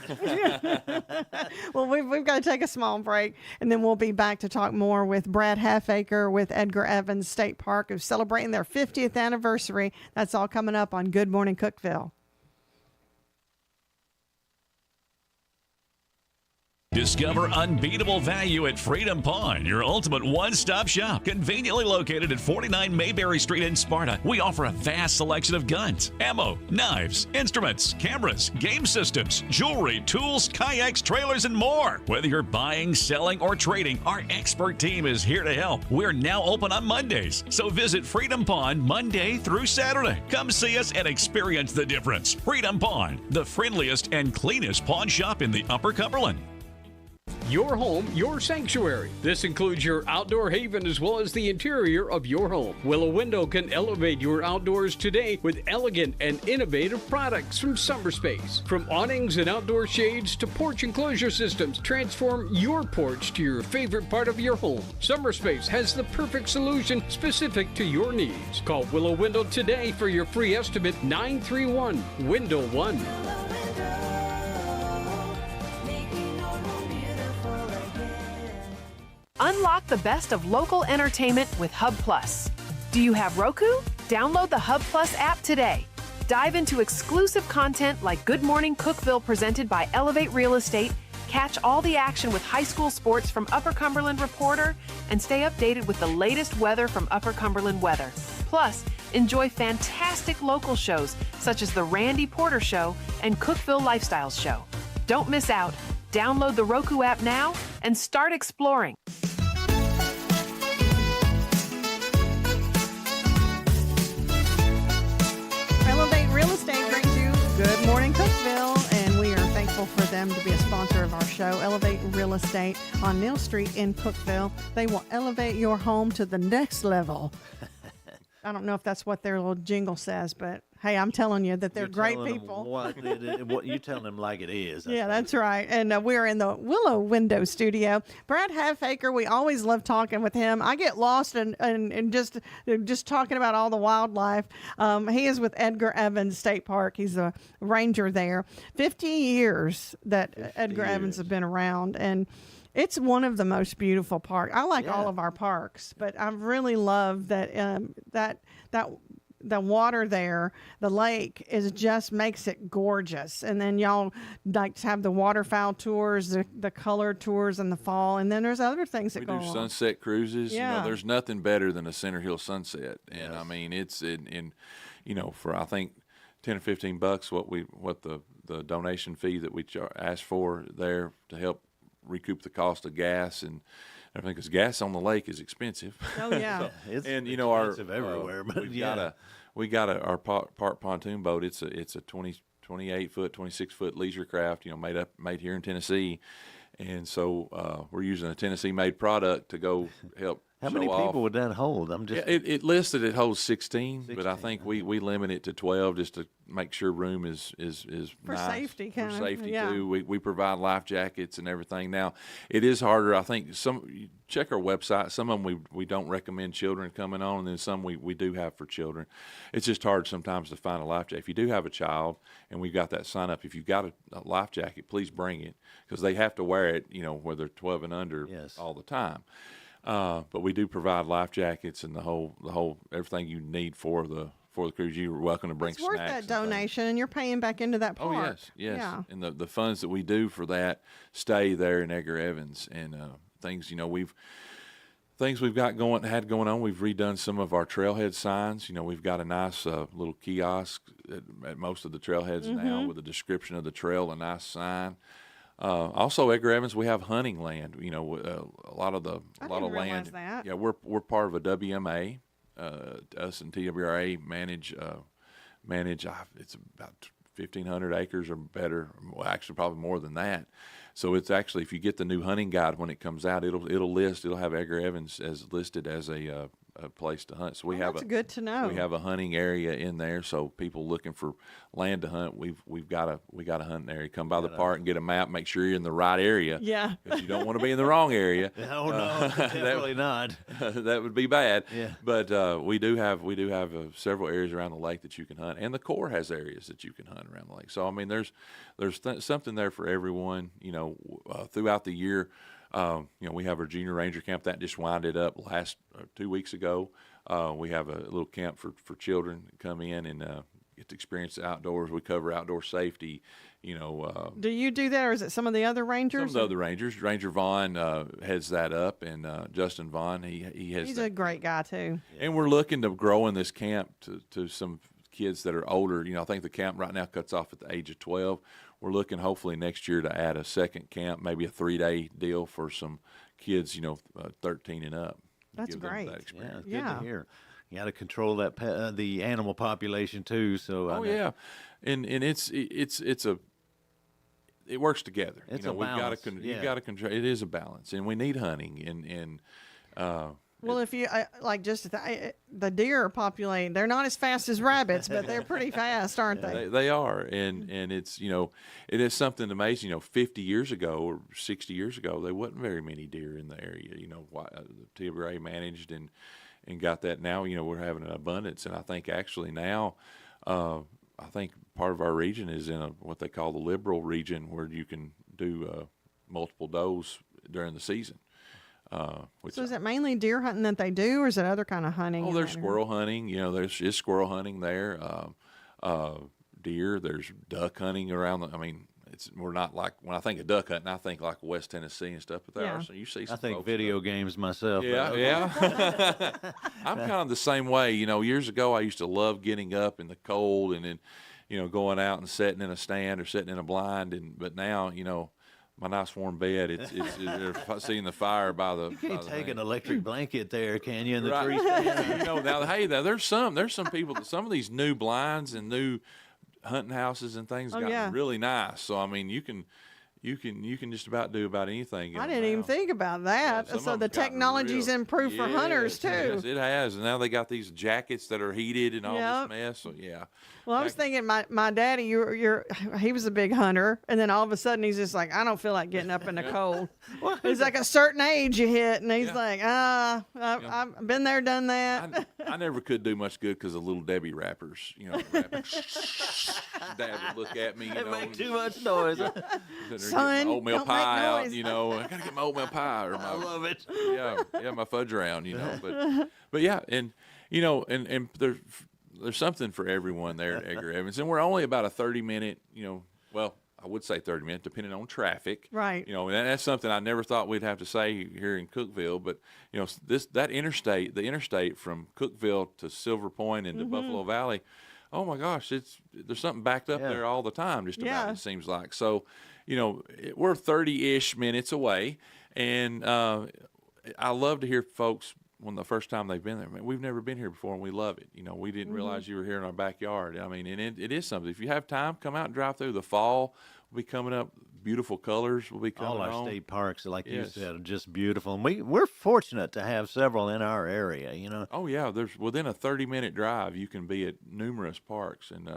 Well, we've got to take a small break, and then we'll be back to talk more with Brad Halfacre with Edgar Evans State Park, who's celebrating their 50th anniversary. That's all coming up on Good Morning Cookeville. Discover unbeatable value at Freedom Pond, your ultimate one-stop shop. Conveniently located at 49 Mayberry Street in Sparta, we offer a vast selection of guns, ammo, knives, instruments, cameras, game systems, jewelry, tools, kayaks, trailers, and more. Whether you're buying, selling, or trading, our expert team is here to help. We're now open on Mondays, so visit Freedom Pond Monday through Saturday. Come see us and experience the difference. Freedom Pond, the friendliest and cleanest pawn shop in the Upper Cumberland. Your home, your sanctuary. This includes your outdoor haven as well as the interior of your home. Willow Window can elevate your outdoors today with elegant and innovative products from SummerSpace. From awnings and outdoor shades to porch enclosure systems, transform your porch to your favorite part of your home. SummerSpace has the perfect solution specific to your needs. Call Willow Window today for your free estimate, 931-WINDOW-1. Unlock the best of local entertainment with Hub Plus. Do you have Roku? Download the Hub Plus app today. Dive into exclusive content like Good Morning Cookeville presented by Elevate Real Estate, catch all the action with high school sports from Upper Cumberland Reporter, and stay updated with the latest weather from Upper Cumberland Weather. Plus, enjoy fantastic local shows such as The Randy Porter Show and Cookeville Lifestyles Show. Don't miss out. Download the Roku app now and start exploring. Elevate Real Estate brings you Good Morning Cookeville, and we are thankful for them to be a sponsor of our show. Elevate Real Estate on Neal Street in Cookeville. They will elevate your home to the next level. I don't know if that's what their little jingle says, but hey, I'm telling you that they're great people. What you telling them like it is. That's right. And we're in the Willow Window studio. Brad Halfacre, we always love talking with him. I get lost in just talking about all the wildlife. He is with Edgar Evans State Park. He's a ranger there. 50 years that Edgar Evans has been around, and it's one of the most beautiful parks. I like all of our parks, but I really love that the water there, the lake, is just makes it gorgeous. And then y'all like to have the waterfowl tours, the color tours in the fall, and then there's other things that go on. We do sunset cruises. Yeah. There's nothing better than a Center Hill sunset, and I mean it's in for I think $10 or $15 what the donation fee that we asked for there to help recoup the cost of gas and everything, because gas on the lake is expensive. Oh yeah, it's expensive everywhere. But we got our park pontoon boat. It's a 28 foot, 26 foot leisure craft, made here in Tennessee, And so we're using a Tennessee-made product to go help. How many people would that hold? I'm just. Yeah, it listed it holds 16, but I think we limit it to 12 just to make sure room is For nice. safety, for kind of, safety yeah. too. We provide life jackets and everything. Now it is harder. I think check our website. Some of them we don't recommend children coming on, and then some we do have for children. It's just hard sometimes to find a life jacket. If you do have a child, and we've got that sign up, if you've got a life jacket, please bring it because they have to wear it. Whether 12 and under all the time. But we do provide life jackets and the whole everything you need for the cruise. You're welcome to bring It's snacks. worth that donation, and you're paying back into that park. Oh yes. Yeah. And the funds that we do for that stay there in Edgar Evans and things. Things we've had going on. We've redone some of our trailhead signs. We've got a nice little kiosk at most of the trailheads now with a description of the trail, a nice sign. Also, Edgar Evans, we have hunting land. A lot of land. That. Yeah, we're part of a WMA. Us and TWRA manage. It's about 1,500 acres or better. Well, actually, probably more than that. So it's actually, if you get the new hunting guide when it comes out, it'll have Edgar Evans as listed as a place to hunt. So we have that's good to know. We have a hunting area in there, so people looking for land to hunt, we got a hunting area. Come by the park and get a map. Make sure you're in the right area. Yeah, because you don't want to be in the wrong area. Oh no, definitely not. That would be bad. Yeah. But we do have several areas around the lake that you can hunt, and the Corps has areas that you can hunt around the lake. So I mean, there's something there for everyone. Throughout the year. We have our junior ranger camp that just winded up last 2 weeks ago. We have a little camp for children that come in and get to experience the outdoors. We cover outdoor safety. Do you do that, or is it some of the other rangers? Some of the other rangers. Ranger Vaughn heads that up, and Justin Vaughn he has. He's a great guy too. And we're looking to grow in this camp to some kids that are older. I think the camp right now cuts off at the age of 12. We're looking hopefully next year to add a second camp, maybe a 3-day deal for some kids, 13 and up. That's give them great. That experience. Good to hear. You got to control that the animal population too. So yeah, and it works together. It's a balance. You've got to control. It is a balance, and we need hunting and. Well, if you just the deer are populating, they're not as fast as rabbits, but they're pretty fast, aren't they? They are, and it's it is something amazing. 50 years ago or 60 years ago, there wasn't very many deer in the area. The TWA managed and got that. Now we're having an abundance, and I think actually now, I think part of our region is in what they call the liberal region, where you can do multiple does during the season. So is it mainly deer hunting that they do, or is it other kind of hunting? Oh, there's squirrel hunting. There's squirrel hunting there. Deer. There's duck hunting around. We're not like, when I think of duck hunting, I think like West Tennessee and stuff. But there are, so you see. I think video games myself. Yeah. I'm kind of the same way. Years ago I used to love getting up in the cold and then, going out and sitting in a stand or sitting in a blind. But now, my nice warm bed. It's seeing the fire by the. You can't take an electric blanket there, can you? In the right. tree stand. Now there's some people that some of these new blinds and new hunting houses and things got really nice. So you can just about do about anything. I didn't even think about that. So the technology's improved for hunters too. Yes, it has, and now they got these jackets that are heated and all this mess. So yeah. Well, I was thinking my daddy, he was a big hunter, and then all of a sudden he's just like, I don't feel like getting up in the cold. It's like a certain age you hit, and he's like, I've been there, done that. I never could do much good because of little Debbie wrappers. Dad would look at me. They make too much noise. Son, my oatmeal pie don't out. make noise. I gotta get my oatmeal pie. Or I love it. Yeah, my fudge round. But yeah, and there's something for everyone there at Edgar Evans, and we're only about a 30-minute. Well, I would say 30 minutes, depending on traffic. Right. And that's something I never thought we'd have to say here in Cookeville. But the interstate from Cookeville to Silver Point and to Buffalo Valley. Oh my gosh, there's something backed up there all the time. Just about it seems like. So, we're 30-ish minutes away, and I love to hear folks when the first time they've been there. Man, we've never been here before, and we love it. We didn't realize you were here in our backyard. And it is something. If you have time, come out and drive through. The fall will be coming up beautiful colors will be coming All our on. state parks, like you Yes. said, are just beautiful. And we're fortunate to have several in our area, you know. Oh yeah, there's within a 30-minute drive you can be at numerous parks, and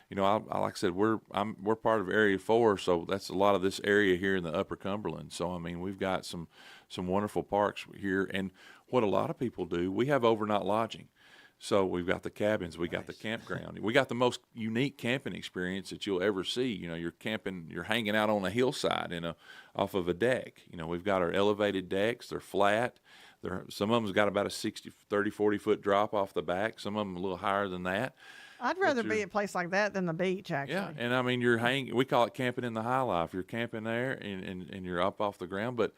you know, I like I said, we're part of Area 4, so that's a lot of this area here in the Upper Cumberland. So I mean, we've got some wonderful parks here, and what a lot of people do, we have overnight lodging. So we've got the cabins, we got the campground, we got the most unique camping experience that you'll ever see. You know, you're camping, you're hanging out on a hillside off of a deck. You know, we've got our elevated decks, they're flat. Some of them's got about a 30, 40 foot drop off the back. Some of them a little higher than that. I'd rather be at a place like that than the beach, actually. Yeah, and I mean, we call it camping in the high life. You're camping there and you're up off the ground, but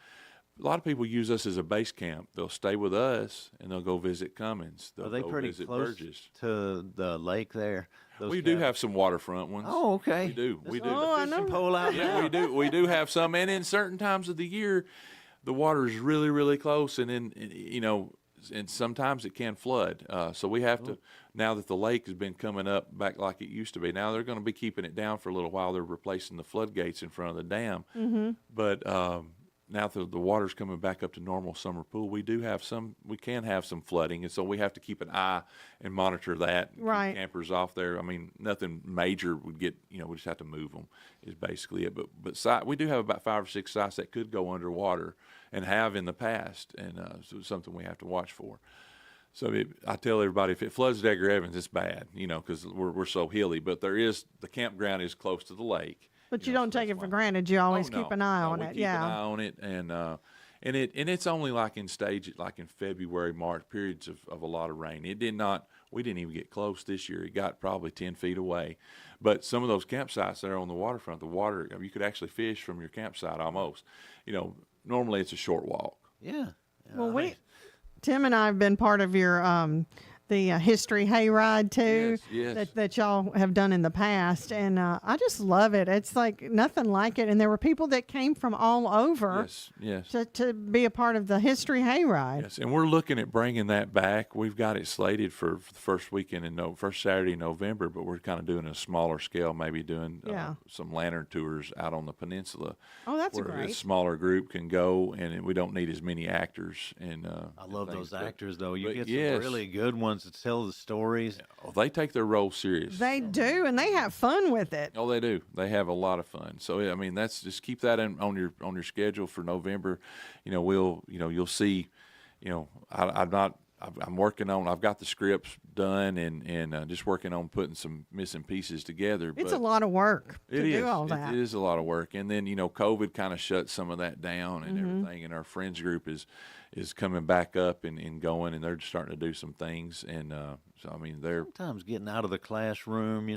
a lot of people use us as a base camp. They'll stay with us and they'll go visit Cummins. They'll Are they go pretty visit close Burgess. to the lake there? We do have some waterfront ones. Oh, okay. We do. We do. Oh, I know. Pole out Yeah, we do. We do have some, and in certain times of the year, the water is really, really close, and then you know, and sometimes it can flood. So we have to, now that the lake has been coming up back like it used to be. Now they're going to be keeping it down for a little while. They're replacing the floodgates in front of the dam, but now that the water's coming back up to normal summer pool, we can have some flooding, and so we have to keep an eye and monitor that. Keep Right. campers off there. I mean, nothing major would get, you know, we just have to move them is basically it. But we do have about 5 or 6 sites that could go underwater and have in the past, and so it's something we have to watch for. So I tell everybody, if it floods at Edgar Evans, it's bad, you know, because we're so hilly. But the campground is close to the lake. But you don't take it for granted. You always keep an eye on we it. keep an eye on it, and it's only like in February, March, periods of a lot of rain. We didn't even get close this year. It got probably 10 feet away. But some of those campsites that are on the waterfront, you could actually fish from your campsite almost. You know, normally it's a short walk. Yeah. Well, Tim and I have been part of your the history hayride too. Yes. That y'all have done in the past, and I just love it. It's like nothing like it, and there were people that came from all over to be a part of the history hayride. Yes, and we're looking at bringing that back. We've got it slated for the first weekend first Saturday in November, but we're kind of doing a smaller scale, maybe doing some lantern tours out on the peninsula. Oh, that's where great. a smaller group can go, and we don't need as many actors. And I love those actors, though. You get yes. some really good ones to tell the stories. Oh, they take their role serious. They do, and they have fun with it. Oh, they do. They have a lot of fun. So I mean, that's just keep that on your schedule for November. You know, you'll see. You know, I'm working on. I've got the scripts done, and just working on putting some missing pieces together. It's a lot of work to do all that. It is a lot of work, and then COVID kind of shut some of that down and everything. And our friends group is coming back up and going, and they're starting to do some things. And so I mean, they're sometimes getting out of the classroom,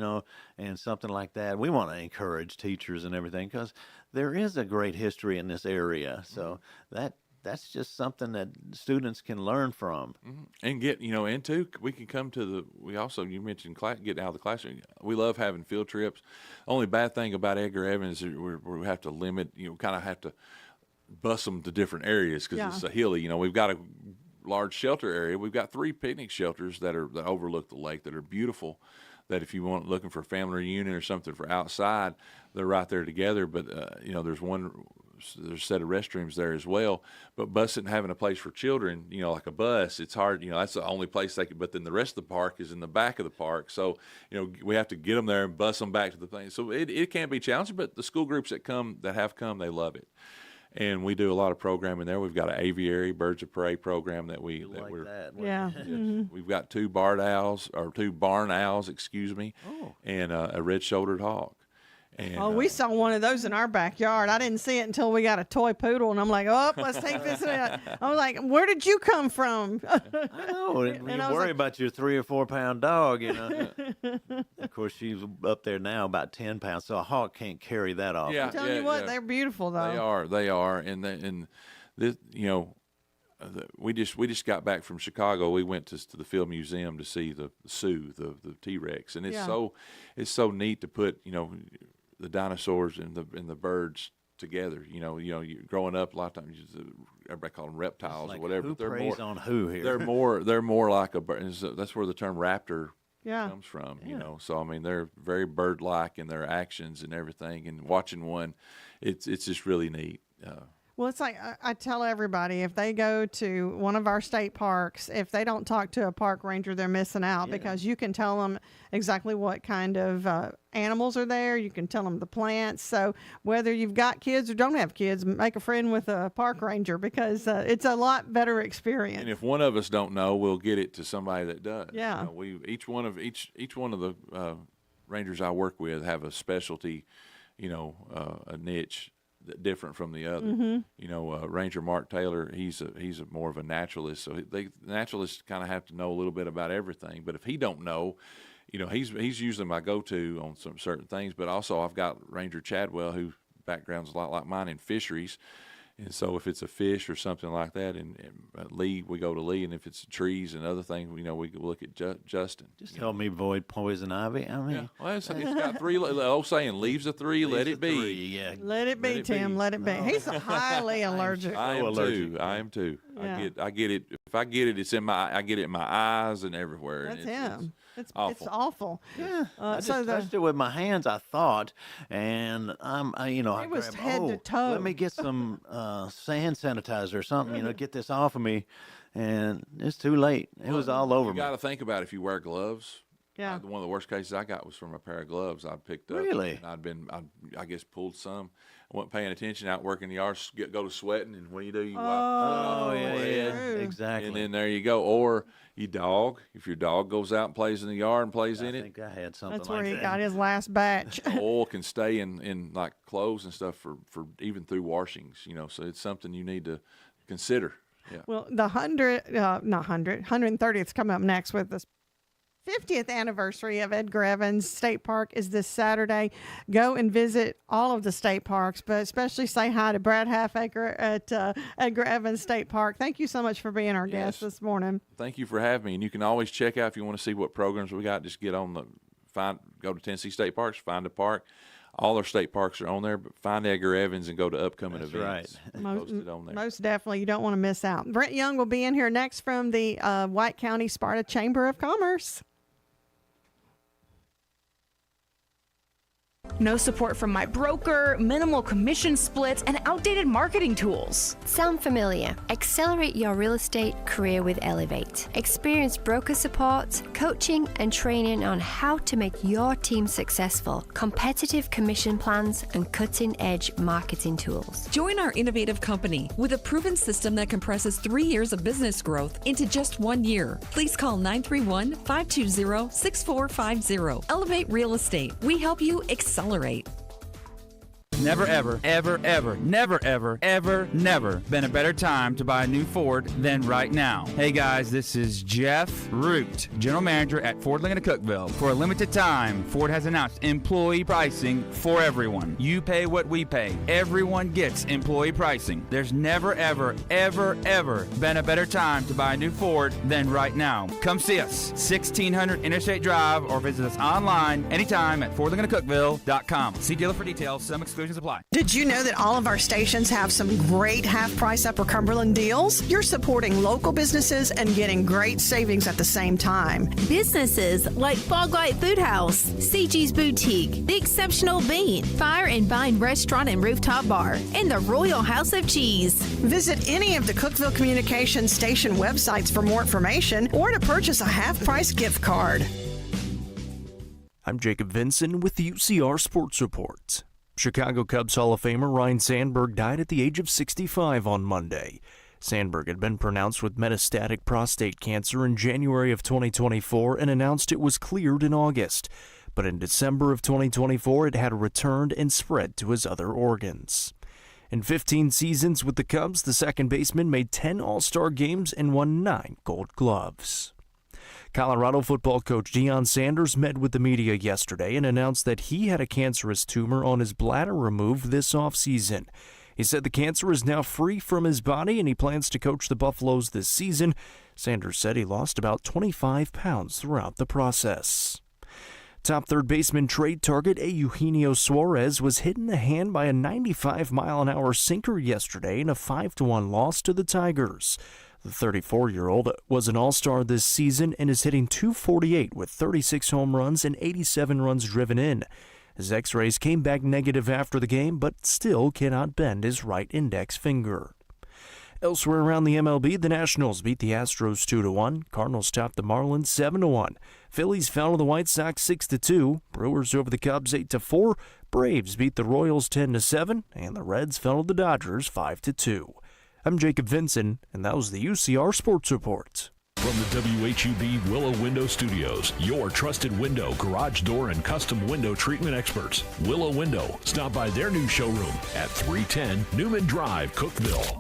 and something like that. We want to encourage teachers and everything because there is a great history in this area. So that's just something that students can learn from. And get, into, we can come to you mentioned get out of the classroom. We love having field trips. Only bad thing about Edgar Evans is we have to limit, kind of have to bus them to different areas because it's a hilly, we've got a large shelter area. We've got 3 picnic shelters that overlook the lake that are beautiful, that if you want looking for a family reunion or something for outside, they're right there together. But, there's a set of restrooms there as well, but busing having a place for children, like a bus, it's hard, that's the only place they can, but then the rest of the park is in the back of the park. So, we have to get them there and bus them back to the thing. So it can be challenging, but the school groups that have come, they love it. And we do a lot of programming there. We've got an aviary, birds of prey program that we're we've got 2 barn owls, and a red-shouldered hawk. And, we saw one of those in our backyard. I didn't see it until we got a toy poodle, and I'm like, oh, let's take this. I was like, where did you come from? I know. And you worry about your 3 or 4 pound dog, Of course, she's up there now about 10 pounds, so a hawk can't carry that off. I'm telling you what, they're beautiful, though. They are. And this, we just got back from Chicago. We went to the Field Museum to see the Sioux, the T-Rex, and it's so neat to put the dinosaurs and the birds together. You growing up, a lot of times everybody call them reptiles or whatever. Who but they're preys more on who here? They're more like a bird. That's where the term raptor comes from, you know. So I mean, they're very bird-like in their actions and everything. And watching one, it's just really neat. Well, it's like I tell everybody, if they go to one of our state parks, if they don't talk to a park ranger, they're missing out, because you can tell them exactly what kind of animals are there. You can tell them the plants. So whether you've got kids or don't have kids, make a friend with a park ranger, because it's a lot better experience. And if one of us don't know, we'll get it to somebody that does. Yeah. You know, each one of the rangers I work with have a specialty, you know, a niche different from the other. You know, Ranger Mark Taylor, he's more of a naturalist, so naturalists kind of have to know a little bit about everything. But if he don't know, you know, he's usually my go-to on some certain things. But also I've got Ranger Chadwell, whose background's a lot like mine in fisheries. And so if it's a fish or something like that, and Lee, we go to Lee, and if it's trees and other things, you know, we look at Justin. Just help me avoid poison ivy. I mean, well, it's got three. The old saying, "Leaves a three, let it be." Yeah, let it be, Tim. Let it be. He's highly allergic. I am too. Yeah. I get it. If I get it, I get it in my eyes and everywhere. That's and him. It's awful. It's awful. Yeah, I just touched it with my hands, I thought, and I was grabbed, head to toe. Let me get some hand sanitizer or something, you know, get this off of me, and it's too late. It was all over me. You got to think about if you wear gloves. Yeah. One of the worst cases I got was from a pair of gloves I picked up. Really? And I guess pulled some. I wasn't paying attention out working the yard, go to sweating, and what do? You wipe exactly. And then there you go. Or you dog. If your dog goes out and plays in the yard and plays in it. I think I had something That's like where he that. got his last batch. Oil can stay in like clothes and stuff for even through washings, you know, so it's something you need to consider. Yeah. Well, the 130th coming up next with this 50th anniversary of Edgar Evans State Park is this Saturday. Go and visit all of the state parks, but especially say hi to Brad Halfacre at Edgar Evans State Park. Thank you so much for being our guest this morning. Thank you for having me. And you can always check out if you want to see what programs we got. Just go to Tennessee State Parks, find a park. All our state parks are on there, but find Edgar Evans and go to upcoming events. Right. Posted on there. Most definitely. You don't want to miss out. Brent Young will be in here next from the White County Sparta Chamber of Commerce. No support from my broker, minimal commission splits, and outdated marketing tools. Sound familiar? Accelerate your real estate career with Elevate. Experience broker support, coaching, and training on how to make your team successful, competitive commission plans, and cutting-edge marketing tools. Join our innovative company with a proven system that compresses 3 years of business growth into just 1 year. Please call 931-520-6450. Elevate Real Estate. We help you accelerate. Never, ever, ever, ever, never, ever, ever, never been a better time to buy a new Ford than right now. Hey guys, this is Jeff Root, General Manager at Ford Lincoln of Cookeville. For a limited time, Ford has announced employee pricing for everyone. You pay what we pay. Everyone gets employee pricing. There's never, ever, ever, ever been a better time to buy a new Ford than right now. Come see us, 1600 Interstate Drive, or visit us online anytime at FordLincolnofCookeville.com. See dealer for details. Some exclusions apply. Did you know that all of our stations have some great half-price Upper Cumberland deals? You're supporting local businesses and getting great savings at the same time. Businesses like Fog Light Food House, CG's Boutique, The Exceptional Bean, Fire and Vine Restaurant and Rooftop Bar, and the Royal House of Cheese. Visit any of the Cookeville Communications station websites for more information or to purchase a half-price gift card. I'm Jacob Vinson with the UCR Sports Report. Chicago Cubs Hall of Famer Ryne Sandberg died at the age of 65 on Monday. Sandberg had been pronounced with metastatic prostate cancer in January of 2024 and announced it was cleared in August. But in December of 2024, it had returned and spread to his other organs. In 15 seasons with the Cubs, the second baseman made 10 All-Star games and won 9 Gold Gloves. Colorado football coach Deion Sanders met with the media yesterday and announced that he had a cancerous tumor on his bladder removed this offseason. He said the cancer is now free from his body and he plans to coach the Buffaloes this season. Sanders said he lost about 25 pounds throughout the process. Top third baseman trade target Eugenio Suarez was hit in the hand by a 95-mile-an-hour sinker yesterday in a 5-1 loss to the Tigers. The 34-year-old was an all-star this season and is hitting .248 with 36 home runs and 87 runs driven in. His x-rays came back negative after the game, but still cannot bend his right index finger. Elsewhere around the MLB, the Nationals beat the Astros 2-1. Cardinals topped the Marlins 7-1. Phillies fell to the White Sox 6-2. Brewers over the Cubs 8-4. Braves beat the Royals 10-7, and the Reds fell to the Dodgers 5-2. I'm Jacob Vinson, and that was the UCR Sports Report. From the WHUB Willow Window Studios, your trusted window, garage door, and custom window treatment experts. Willow Window. Stop by their new showroom at 310 Newman Drive, Cookeville.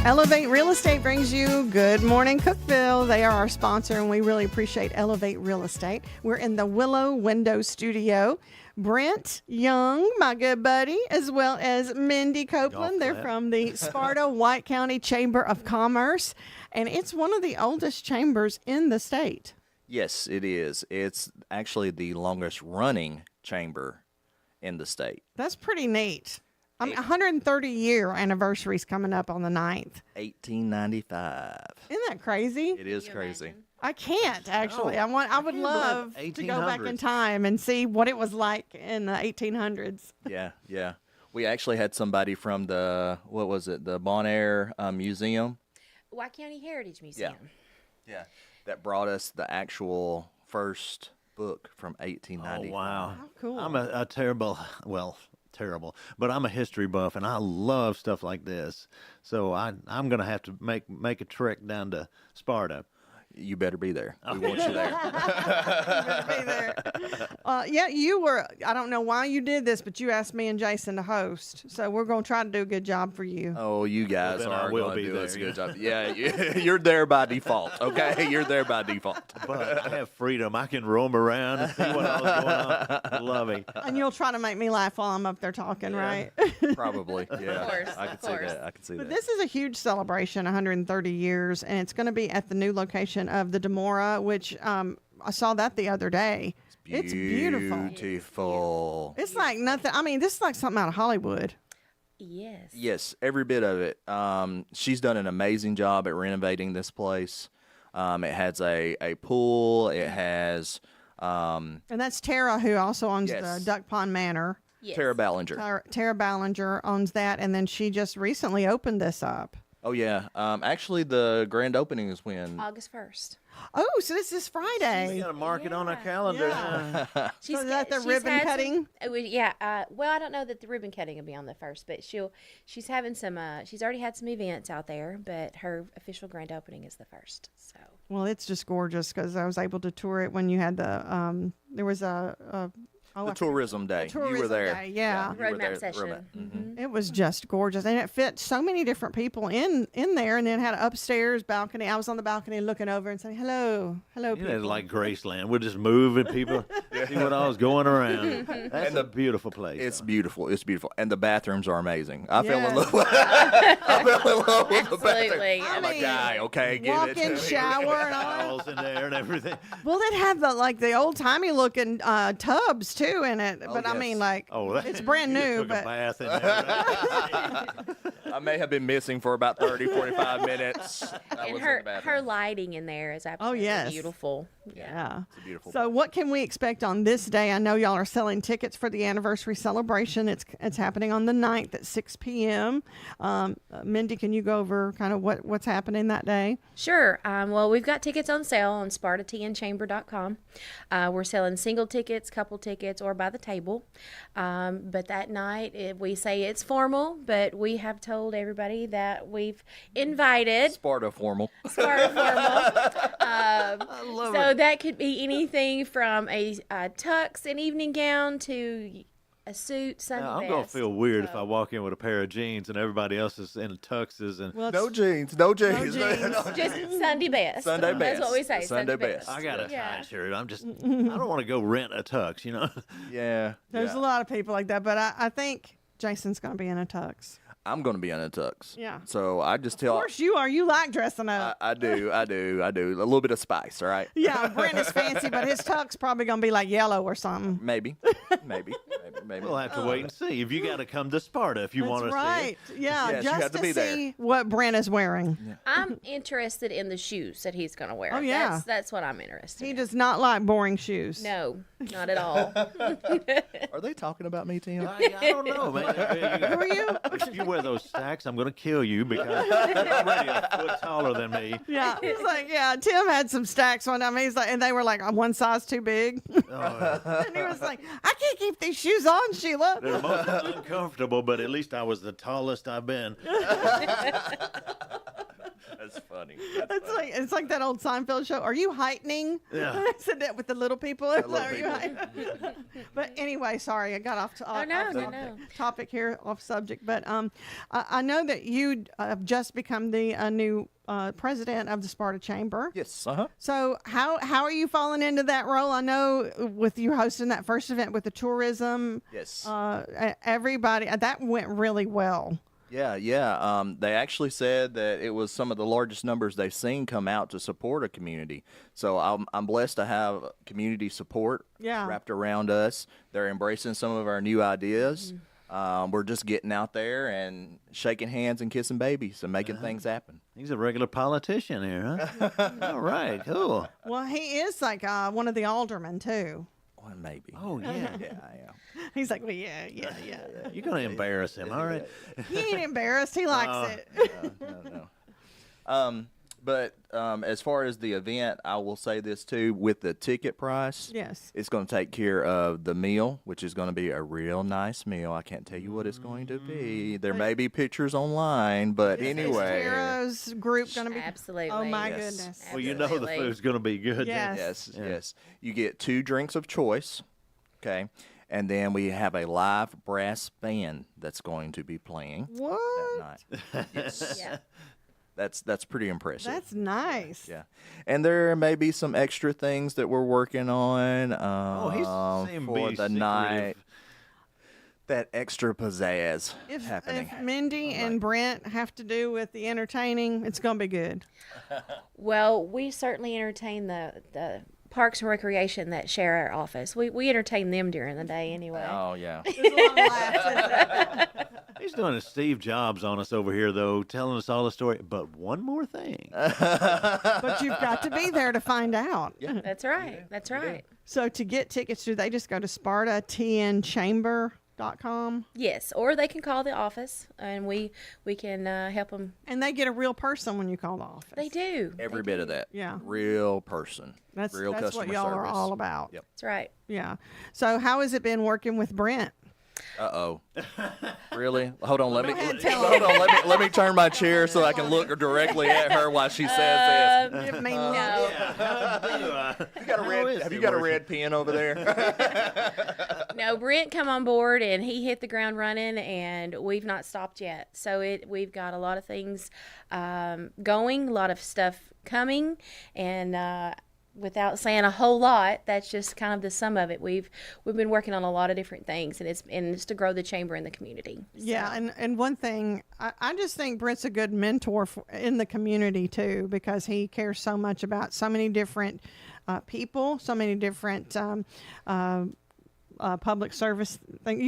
Elevate Real Estate brings you Good Morning Cookeville. They are our sponsor, and we really appreciate Elevate Real Estate. We're in the Willow Window Studio. Brent Young, my good buddy, as well as Mindy Copeland. They're from the Sparta White County Chamber of Commerce, and it's one of the oldest chambers in the state. Yes, it is. It's actually the longest running chamber in the state. That's pretty neat. 130-year anniversary is coming up on the 9th. 1895. Isn't that crazy? It is crazy. I can't actually. I would love to go back in time and see what it was like in the 1800s. Yeah. We actually had somebody from the Bon Air Museum. White County Heritage Museum. Yeah. That brought us the actual first book from 1895. Oh, wow. How cool. I'm a terrible, but I'm a history buff, and I love stuff like this. So I'm going to have to make a trek down to Sparta. You better be there. We want you there. You better be there. Yeah, you were. I don't know why you did this, but you asked me and Jason to host. So we're going to try to do a good job for you. Oh, you guys are going to do there. us a good job. Yeah, you're there by default, okay? You're there by default. But I have freedom. I can roam around and see what else is going on. Love it. And you'll try to make me laugh while I'm up there talking, right? Probably, yeah. Of course, I can see that. I can see But that. this is a huge celebration, 130 years, and it's going to be at the new location of the Demora, which I saw that the other day. It's beautiful. It's like nothing. I mean, this is like something out of Hollywood. Yes. Yes, every bit of it. She's done an amazing job at renovating this place. It has a pool. It has... and that's Tara, who also owns Yes. the Duck Pond Manor. Yes. Tara Ballinger. Tara Ballinger owns that, and then she just recently opened this up. Oh, yeah. Actually, the grand opening is when... August 1st. Oh, so this is Friday. We got to mark it on our calendar. Yeah. So is that the ribbon cutting? Well, I don't know that the ribbon cutting will be on the 1st, but she's having some. She's already had some events out there, but her official grand opening is the 1st. So. Well, it's just gorgeous because I was able to tour it when you had the. There was a the tourism day. You were there. Day, yeah. You were Roadmap there. session. Roadmap. Mm-hmm. It was just gorgeous, and it fit so many different people in there, and then had an upstairs balcony. I was on the balcony looking over and saying, hello, people. It's like Graceland. We're just moving people, see what all's going around. That's a beautiful place. It's beautiful. It's beautiful. And the bathrooms are amazing. I fell in love with the bathroom. Absolutely. I'm a guy, okay? Give it to Walk-in me. shower and all that. Towels in there and everything. Well, they'd have the old-timey looking tubs, too, in it. But I mean, it's brand new. Took but a bath in there. I may have been missing for about 30, 45 minutes. And her lighting in there is absolutely beautiful. Yeah. It's a beautiful So what can we expect on this day? I know y'all are selling tickets for the anniversary celebration. It's happening on the 9th at 6 p.m. Mindy, can you go over kind of what's happening that day? Sure. Well, we've got tickets on sale on SpartaTNChamber.com. We're selling single tickets, couple tickets, or by the table. But that night, we say it's formal, but we have told everybody that we've invited Sparta formal. I love it. That could be anything from a tux, an evening gown, to a suit, Sunday I'm best. going to feel weird if I walk in with a pair of jeans and everybody else is in tuxes. And No jeans. No jeans. Just Sunday best. Sunday best. That's what we say. Sunday best. I got a tie shirt. I don't want to go rent a tux, you know? Yeah. There's a lot of people like that, but I think Jason's going to be in a tux. I'm going to be in a tux. Yeah. So I just Of tell. course you are. You like dressing up. I do. A little bit of spice, all right? Yeah, Brent is fancy, but his tuck's probably going to be like yellow or something. Maybe. We'll have to wait and see. If you got to come to Sparta if you want to right. see it. Yeah, Yes, you have just to to be there. see what Brent is wearing. I'm interested in the shoes that he's going to wear. Oh, yeah. That's what I'm interested He in. does not like boring shoes. No, not at all. Are they talking about me, Tim? I don't know, man. Who are you? If you wear those stacks, I'm going to kill you because you're already a foot taller than me. Yeah, he's like, yeah. Tim had some stacks one time. He's like, and they were like one size too big. And he was like, I can't keep these shoes on, Sheila. They're most uncomfortable, but at least I was the tallest I've been. That's funny. It's like that old Seinfeld show. Are you heightening? Yeah. I said that with the little people. Are little you people. heightening? But anyway, sorry, I got off topic here, off subject. But I know that you have just become the new president of the Sparta Chamber. Yes. So how are you falling into that role? I know with you hosting that first event with the tourism. Yes. Everybody, that went really well. Yeah. They actually said that it was some of the largest numbers they've seen come out to support a community. So I'm blessed to have community support wrapped around us. They're embracing some of our new ideas. We're just getting out there and shaking hands and kissing babies and making things happen. He's a regular politician here, huh? All right, cool. Well, he is like one of the aldermen too. Well, maybe. Oh, yeah. Yeah. He's like, well, yeah. You're going to embarrass him, all right? He ain't embarrassed. He likes it. No. But as far as the event, I will say this too: with the ticket price, Yes. it's going to take care of the meal, which is going to be a real nice meal. I can't tell you what it's going to be. There may be pictures online, but anyway. Tara's group going to be Absolutely. Oh my Yes. goodness. Well, you know the food's going to be good. Yes. Yes. You get 2 drinks of choice, okay? And then we have a live brass band that's going to be playing What? that night. Yes. Yeah. That's pretty impressive. That's nice. Yeah. And there may be some extra things that we're working on he's saying for be the secretive. night. That extra pizzazz happening. If Mindy and Brent have to do with the entertaining, it's going to be good. Well, we certainly entertain the Parks and Recreation that share our office. We entertain them during the day anyway. Oh, yeah. There's a lot of laughs, isn't there? He's doing a Steve Jobs on us over here, though, telling us all the story. But one more thing. But you've got to be there to find out. Yeah. That's right. That's right. So to get tickets, do they just go to SpartaTNChamber.com? Yes, or they can call the office, and we can help them. And they get a real person when you call the office. They do. Every bit of that. Yeah. Real person. That's real what customer y'all service. are all about. Yep. That's right. Yeah. So how has it been working with Brent? Uh-oh. Really? Hold on, Go ahead, tell him. let me turn my chair so I can look directly at her while she says this. Give me No. Have you got a red pen over there? No, Brent come on board and he hit the ground running, and we've not stopped yet. So we've got a lot of things going, a lot of stuff coming, and without saying a whole lot, that's just kind of the sum of it. We've been working on a lot of different things, and it's to grow the chamber in the community. Yeah, and one thing, I just think Brent's a good mentor in the community too, because he cares so much about so many different people, so many different public service things.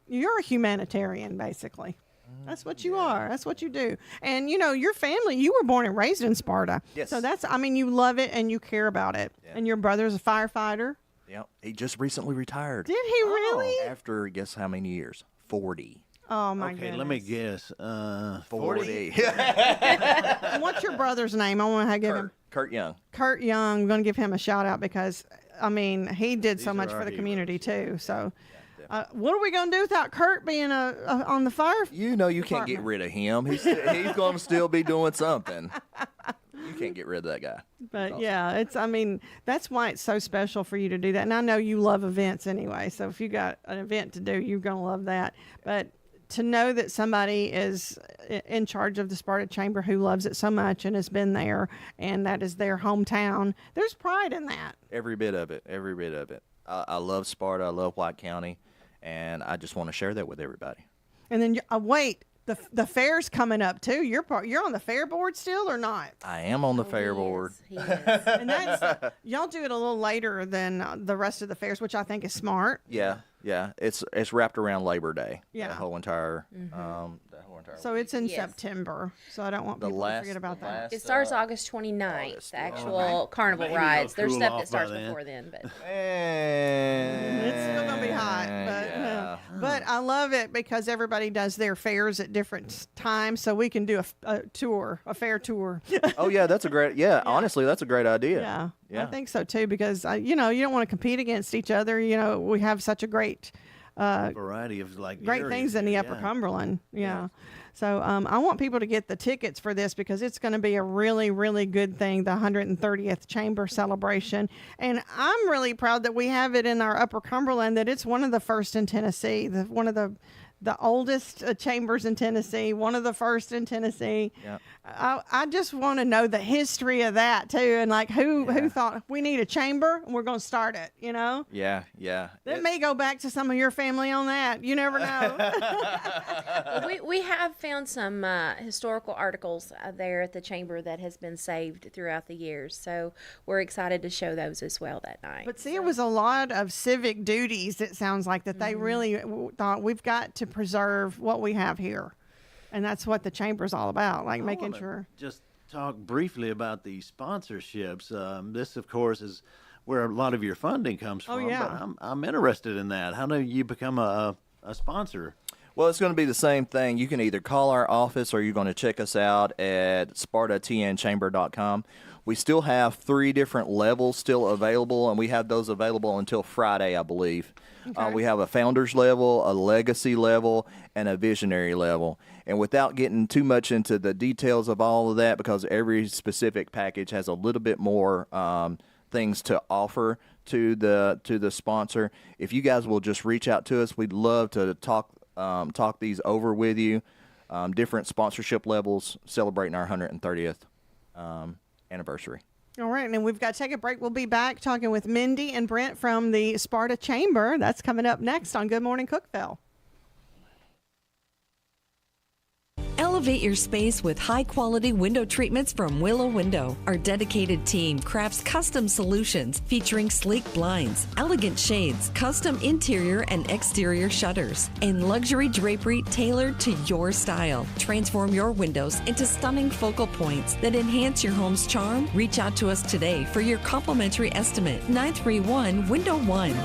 You're a humanitarian, basically. That's what you are. That's what you do. And, your family, you were born and raised in Sparta. Yes. So you love it and you care about it. Yeah. And your brother's a firefighter. Yep. He just recently retired. Did he really? After, guess how many years? 40. Oh, my Okay, goodness. let me guess. 40. And what's your brother's name? I want to give him. Kurt Young. Kurt Young. I'm going to give him a shout out because, he did so These much are for our the heroes. community too. So. What are we going to do without Kurt being on the fire? You know you can't get rid of him. He's going to still be doing something. You can't get rid of that guy. But yeah, that's why it's so special for you to do that. And I know you love events anyway. So if you got an event to do, you're going to love that. But to know that somebody is in charge of the Sparta Chamber who loves it so much and has been there, and that is their hometown, there's pride in that. Every bit of it. Every bit of it. I love Sparta. I love White County. And I just want to share that with everybody. And then, wait, The fair's coming up too. You're on the fair board still or not? I am on the fair board. And that's y'all do it a little later than the rest of the fairs, which I think is smart. Yeah. It's wrapped around Labor Day. Yeah. That whole entire. So it's in September. So I don't want people to forget about that. It starts August 29th, the actual carnival rides. There's stuff that starts before then, but it's still gonna be hot. But I love it because everybody does their fairs at different times, so we can do a fair tour. Oh yeah, that's a great. Yeah, honestly, that's a great idea. Yeah, I think so too because you don't want to compete against each other. We have such a great variety of great things in the Upper Cumberland. Yeah. So I want people to get the tickets for this because it's going to be a really, really good thing, the 130th Chamber celebration. And I'm really proud that we have it in our Upper Cumberland, that it's one of the first in Tennessee, one of the oldest chambers in Tennessee, one of the first in Tennessee. Yeah. I just want to know the history of that too, and like who thought we need a chamber and we're going to start it. Yeah. That may go back to some of your family on that. You never know. Well, we have found some historical articles there at the chamber that has been saved throughout the years, so we're excited to show those as well that night. But see, it was a lot of civic duties. It sounds like that they really thought we've got to preserve what we have here. And that's what the chamber's all about, like making sure. Just talk briefly about the sponsorships. This, of course, is where a lot of your funding comes from. But I'm interested in that. How do you become a sponsor? Well, it's going to be the same thing. You can either call our office or you're going to check us out at spartatnchamber.com. We still have 3 different levels still available, and we have those available until Friday, I believe. Okay. We have a founder's level, a legacy level, and a visionary level. And without getting too much into the details of all of that, because every specific package has a little bit more things to offer to the sponsor, if you guys will just reach out to us, we'd love to talk these over with you. Different sponsorship levels celebrating our 130th anniversary. All right, and we've got to take a break. We'll be back talking with Mindy and Brent from the Sparta Chamber. That's coming up next on Good Morning Cookeville. Elevate your space with high-quality window treatments from Willow Window. Our dedicated team crafts custom solutions featuring sleek blinds, elegant shades, custom interior and exterior shutters, and luxury drapery tailored to your style. Transform your windows into stunning focal points that enhance your home's charm. Reach out to us today for your complimentary estimate. 931 Window 1.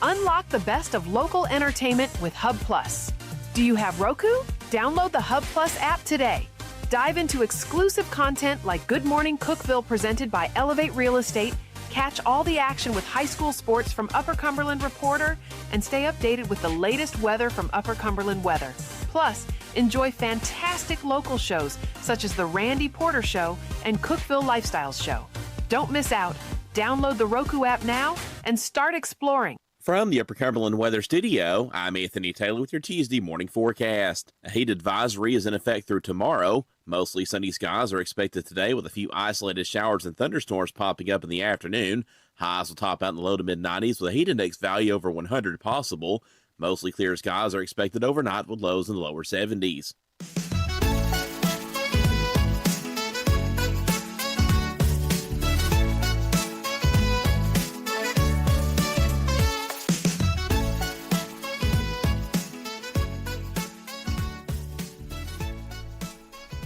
Unlock the best of local entertainment with Hub Plus. Do you have Roku? Download the Hub Plus app today. Dive into exclusive content like Good Morning Cookeville presented by Elevate Real Estate, catch all the action with high school sports from Upper Cumberland Reporter, and stay updated with the latest weather from Upper Cumberland Weather. Plus, enjoy fantastic local shows such as The Randy Porter Show and Cookeville Lifestyles Show. Don't miss out. Download the Roku app now and start exploring. From the Upper Cumberland Weather Studio, I'm Anthony Taylor with your Tuesday morning forecast. A heat advisory is in effect through tomorrow. Mostly sunny skies are expected today with a few isolated showers and thunderstorms popping up in the afternoon. Highs will top out in the low to mid-90s with a heat index value over 100 possible. Mostly clear skies are expected overnight with lows in the lower 70s.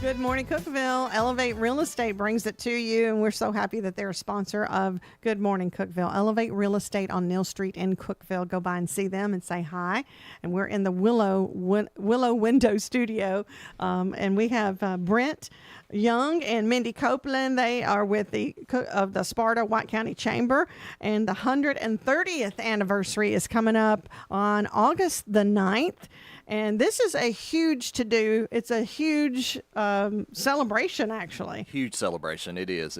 Good morning, Cookeville. Elevate Real Estate brings it to you, and we're so happy that they're a sponsor of Good Morning Cookeville. Elevate Real Estate on Neal Street in Cookeville. Go by and see them and say hi. And we're in the Willow Window Studio, and we have Brent Young and Mindy Copeland. They are with the Sparta White County Chamber, and the 130th anniversary is coming up on August the 9th. And this is a huge to-do. It's a huge celebration, actually. Huge celebration. It is.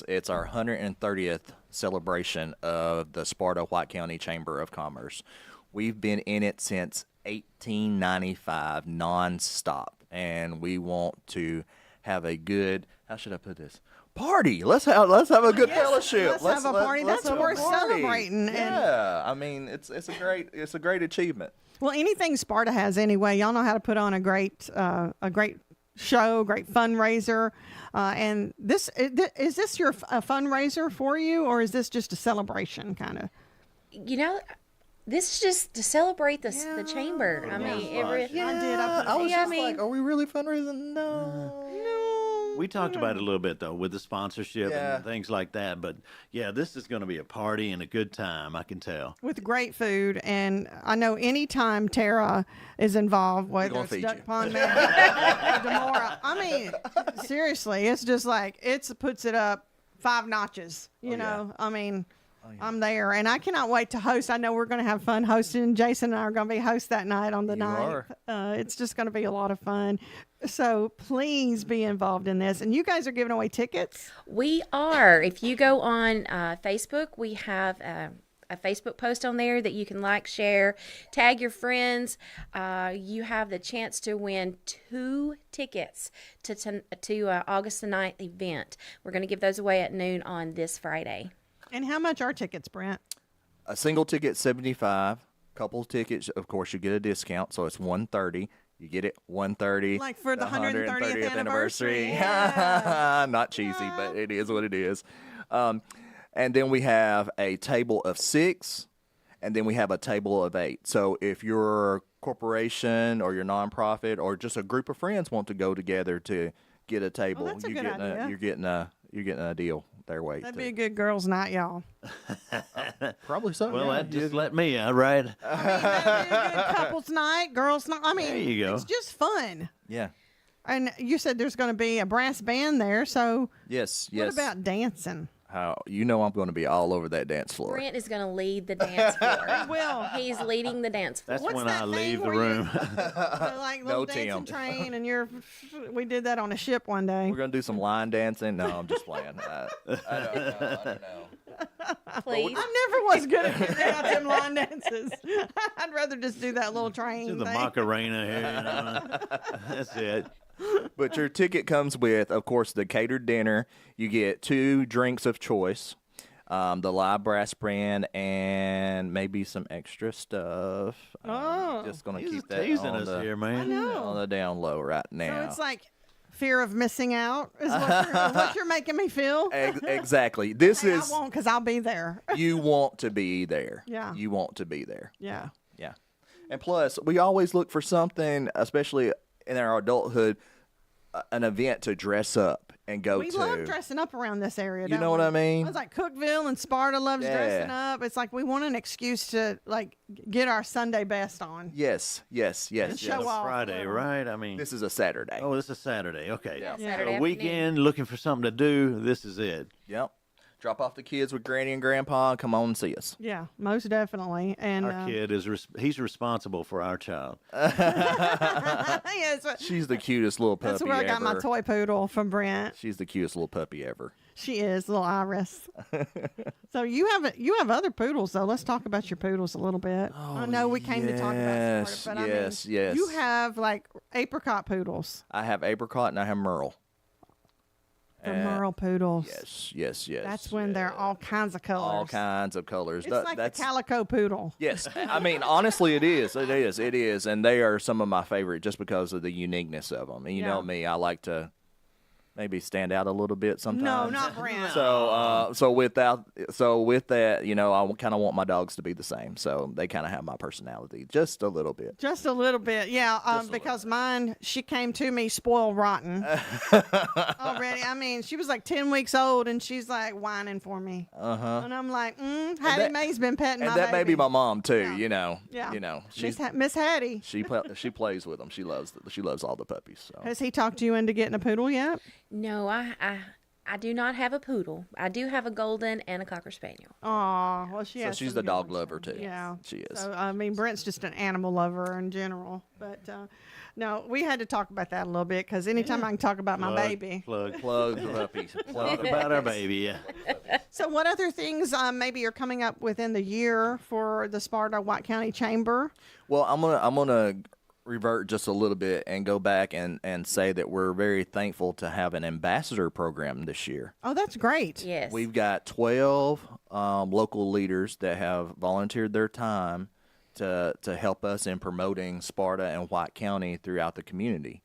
It's our 130th celebration of the Sparta White County Chamber of Commerce. We've been in it since 1895, nonstop. And we want to have a good, how should I put this? party. Let's have a good fellowship. Let's have a party. That's have a worth party. celebrating. Yeah, I mean it's a great achievement. Well, anything Sparta has anyway, y'all know how to put on a great show, great fundraiser. And is this your fundraiser for you, or is this just a celebration kind of? You know, this is just to celebrate the chamber. I mean, I was just like, are we really fundraising? No. We talked about it a little bit, though, with the sponsorship and things like that. But, yeah, this is going to be a party and a good time, I can tell. With great food. And I know anytime Tara is involved, whether it's Duck Pond Man or Demora, I mean, seriously, it's just like, it puts it up 5 notches, you know? I mean, I'm there. And I cannot wait to host. I know we're going to have fun hosting. Jason and I are going to be hosts that night on the night. It's just going to be a lot of fun. So please be involved in this. And you guys are giving away tickets? We are. If you go on Facebook, we have a Facebook post on there that you can like, share, tag your friends. You have the chance to win 2 tickets to August the 9th event. We're going to give those away at noon on this Friday. And how much are tickets, Brent? A single ticket, $75. Couple tickets, of course, you get a discount, so it's $130. You get it $130. Like for the 130th anniversary. Yeah. Not cheesy, but it is what it is. And then we have a table of 6, and then we have a table of 8. So if your corporation or your nonprofit or just a group of friends want to go together to get a table, that's a good idea. You're getting a deal their way. That'd be a good girls' night, y'all. Probably so. Well, just let me out, right? I mean, that'd be a good couples' night, girls' night. I mean, there you go. It's just fun. Yeah. And you said there's going to be a brass band there, so yes. What about dancing? How I'm going to be all over that dance floor. Brent is going to lead the dance floor. He will. He's leading the dance floor. That's when I leave the room. Like little dancing train, and we did that on a ship one day. We're going to do some line dancing. No, I'm just playing. I don't know. Please. I never was good at figuring out them line dances. I'd rather just do that little train Do the thing. Macarena here, you know. That's it. But your ticket comes with, of course, the catered dinner. You get 2 drinks of choice, the live brass band, and maybe some extra stuff. Just going to keep that teasing on us the, here, man. I know. on the down low right now. So it's like fear of missing out is what you're making me feel. Exactly. This I is won't, because I'll be there. you want to be there. Yeah. You want to be there. Yeah. Yeah. And plus, we always look for something, especially in our adulthood, an event to dress up and go We to. love dressing up around this area. You don't know what we? I mean? It's like Cookeville and Sparta loves dressing Yeah. up. It's like we want an excuse to like get our Sunday best on. Yes. And show off. Friday, right? I mean, This is a Saturday. oh, this is Saturday. Okay. Yeah. Saturday A weekend, looking for something to do. This is it. Yep. Drop off the kids with Granny and Grandpa and come on and see us. Yeah, most definitely. And Our kid is he's responsible for our child. yeah, She's the cutest little puppy that's where I got my ever. toy poodle from Brent. She's the cutest little puppy ever. She is, little Iris. So you have other poodles though. Let's talk about your poodles a little bit. I know we came to talk about Sparta, but yes. you have like apricot poodles. I have apricot and I have Merle. The Merle poodles. Yes. That's when they're all kinds of colors. All kinds of colors. It's like the calico poodle. Yes, I mean honestly, it is, and they are some of my favorite just because of the uniqueness of them. And you know me, I like to maybe stand out a little bit sometimes. No, not Brent. So with that, you know, I kind of want my dogs to be the same. So they kind of have my personality just a little bit. Just a little bit, yeah. Because mine, she came to me spoiled rotten already. I mean, she was like 10 weeks old, and she's like whining for me. And I'm like, Hattie Mae's been petting my And that baby. may be my mom too. You know. Yeah. You know. Miss Hattie. She plays with them. She loves all the puppies. So. Has he talked to you into getting a poodle yet? No, I do not have a poodle. I do have a golden and a cocker spaniel. Oh, well, she So has she's some the good dog ones. lover too. Yeah, she is. So I mean, Brent's just an animal lover in general. But no, we had to talk about that a little bit because anytime I can talk about my baby, plug the puppies. Talk about our baby. Yeah. So what other things maybe are coming up within the year for the Sparta White County Chamber? Well, I'm gonna revert just a little bit and go back and say that we're very thankful to have an ambassador program this year. Oh, that's great. Yes. We've got 12 local leaders that have volunteered their time to help us in promoting Sparta and White County throughout the community.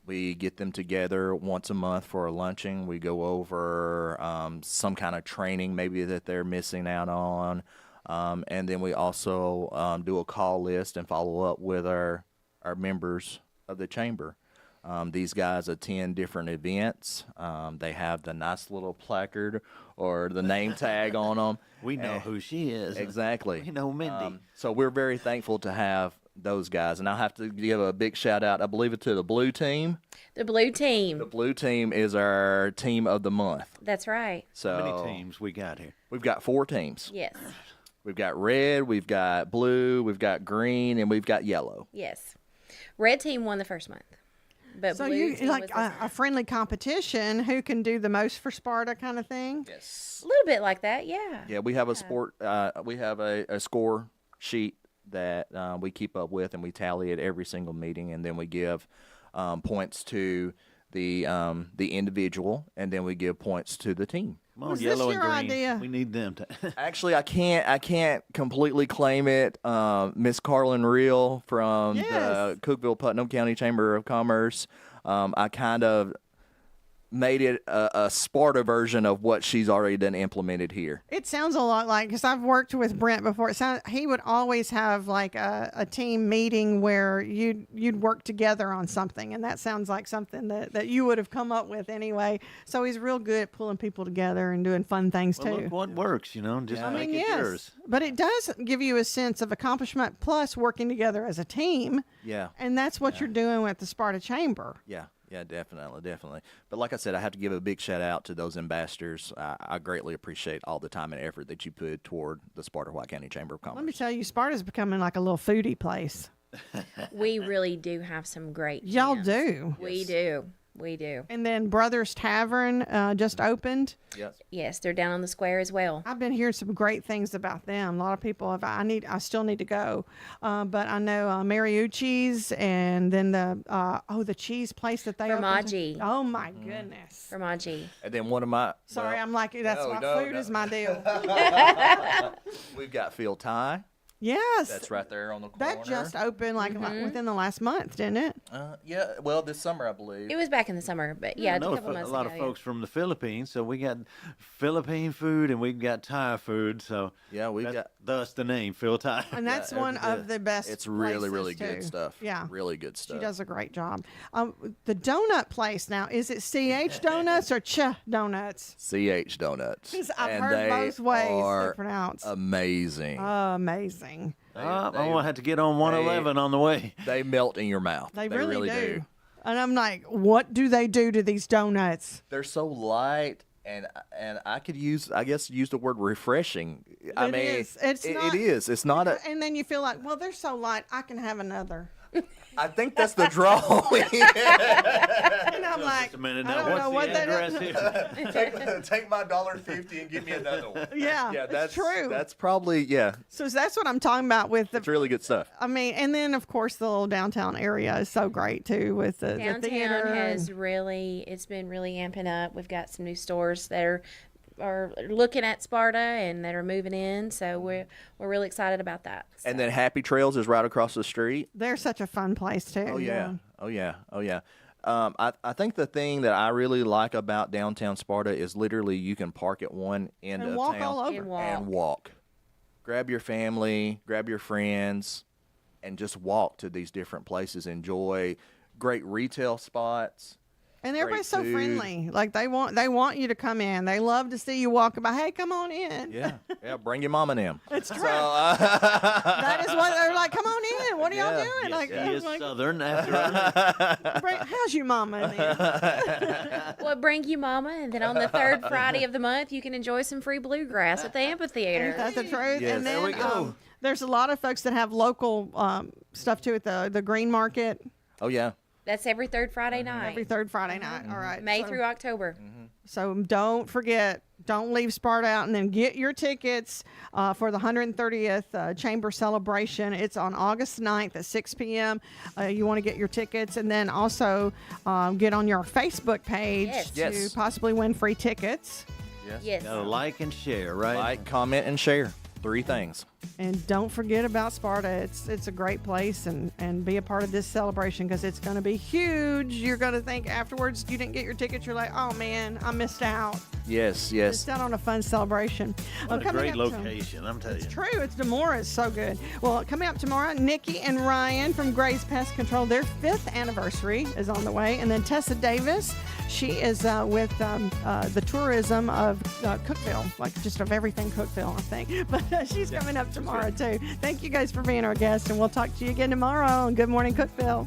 We get them together once a month for a luncheon. We go over some kind of training maybe that they're missing out on. And then we also do a call list and follow up with our members of the chamber. These guys attend different events. They have the nice little placard or the name tag on them. We know who she is. Exactly. We know Mindy. So we're very thankful to have those guys. And I have to give a big shout out, I believe, to the blue team. The blue team. The blue team is our team of the month. That's right. So How many teams we got here? We've got 4 teams. Yes. We've got red, we've got blue, we've got green, and we've got yellow. Yes. Red team won the first month. But So blue you team like was a friendly competition, who can do the most for Sparta kind of thing? Yes. a little bit like that, yeah. Yeah, we have we have a score sheet that we keep up with, and we tally it every single meeting, and then we give points to the individual, and then we give points to the team. Come on, Was yellow this and your green. idea? We need them to. Actually, I can't completely claim it. Miss Carlin Reel from the Cookeville Putnam County Chamber of Commerce. I kind of made it a Sparta version of what she's already done implemented here. It sounds a lot like, because I've worked with Brent before. He would always have like a team meeting where you'd work together on something, and that sounds like something that you would have come up with anyway. So he's real good at pulling people together and doing fun things Well, too. look what works, just make it yours. But it does give you a sense of accomplishment plus working together as a team. Yeah. And that's what you're doing with the Sparta Chamber. Yeah, definitely. But like I said, I have to give a big shout out to those ambassadors. I greatly appreciate all the time and effort that you put toward the Sparta White County Chamber of Commerce. Let me tell you, Sparta's becoming like a little foodie place. We really do have some great Y'all jams. do. We do. We do. And then Brothers Tavern just opened. Yes. Yes, they're down on the square as well. I've been hearing some great things about them. A lot of people have. I still need to go, but I know Mariucci's, and then the cheese place that they Formaggi. opened. Oh my goodness. Formaggi. And then one of my Sorry, I'm like that's no, why no, food no. is my deal. We've got Phil Ty. Yes. That's right there on the corner. That just opened like within the last month, didn't it? Yeah, well, this summer, I believe. It was back in the summer, but yeah, I a know couple a months lot ago. of folks from the Philippines, so we got Philippine food and we've got Thai food. So yeah, we got thus the name Phil Thai. And that's one of the best. It's really, places, really too. good stuff. Yeah, really good stuff. She does a great job. The donut place now, is it CH Donuts or Ch Donuts? CH Donuts. 'Cause I've And heard they both ways are they're pronounced. Amazing. Amazing. I'm going to have to get on 111 on the way. They melt in your mouth. They really do. And I'm like, what do they do to these donuts? They're so light, and I could use the word refreshing. I It mean, is. It's not- it is. It's not a. And then you feel like, well, they're so light, I can have another. I think that's the draw. And I'm like, Just a minute I now. don't know what What's the they address here? Take my $1.50 and give me another one. Yeah, that's true. That's probably So that's what I'm talking about with the. It's really good stuff. I mean, and then of course the little downtown area is so great too with the theater. Downtown has it's been really amping up. We've got some new stores that are looking at Sparta and that are moving in, so we're really excited about that. And then Happy Trails is right across the street. They're such a fun place too. Oh yeah. I think the thing that I really like about downtown Sparta is literally you can park at one end And of walk town all over. and walk. Grab your family, grab your friends, and just walk to these different places. Enjoy great retail spots. And great everybody's so food. friendly. Like they want you to come in. They love to see you walk by. Hey, come on in. Yeah, bring your mom and them. It's true. That is what they're like. Come on in. What are y'all doing? Yes, like, he I'm is like, Southern after all. how's your mama in there? Well, bring you mama, and then on the third Friday of the month, you can enjoy some free bluegrass at the amphitheater. Ain't that the truth? Yes. And There then we go. There's a lot of folks that have local stuff too at the Green Market. Oh yeah. That's every third Friday night. Every third Friday night. All right. May so, through October. So don't forget, Don't leave Sparta out, and then get your tickets for the 130th Chamber celebration. It's on August 9th at 6 p.m. You want to get your tickets, and then also get on your Facebook page to possibly win free tickets. Yes. Gotta like and share, right? Like, comment, and share. 3 things. And don't forget about Sparta. It's a great place, and be a part of this celebration because it's going to be huge. You're going to think afterwards you didn't get your tickets. You're like, oh man, I missed out. Yes. Missed out on a fun celebration. What a great location, I'm telling you. It's true. It's Demora. It's so good. Well, coming up tomorrow, Nikki and Ryan from Gray's Pest Control. Their 5th anniversary is on the way. And then Tessa Davis, she is with the tourism of Cookeville, like just of everything Cookeville, I think. But she's coming up tomorrow, too. Thank you guys for being our guest, and we'll talk to you again tomorrow on Good Morning Cookeville.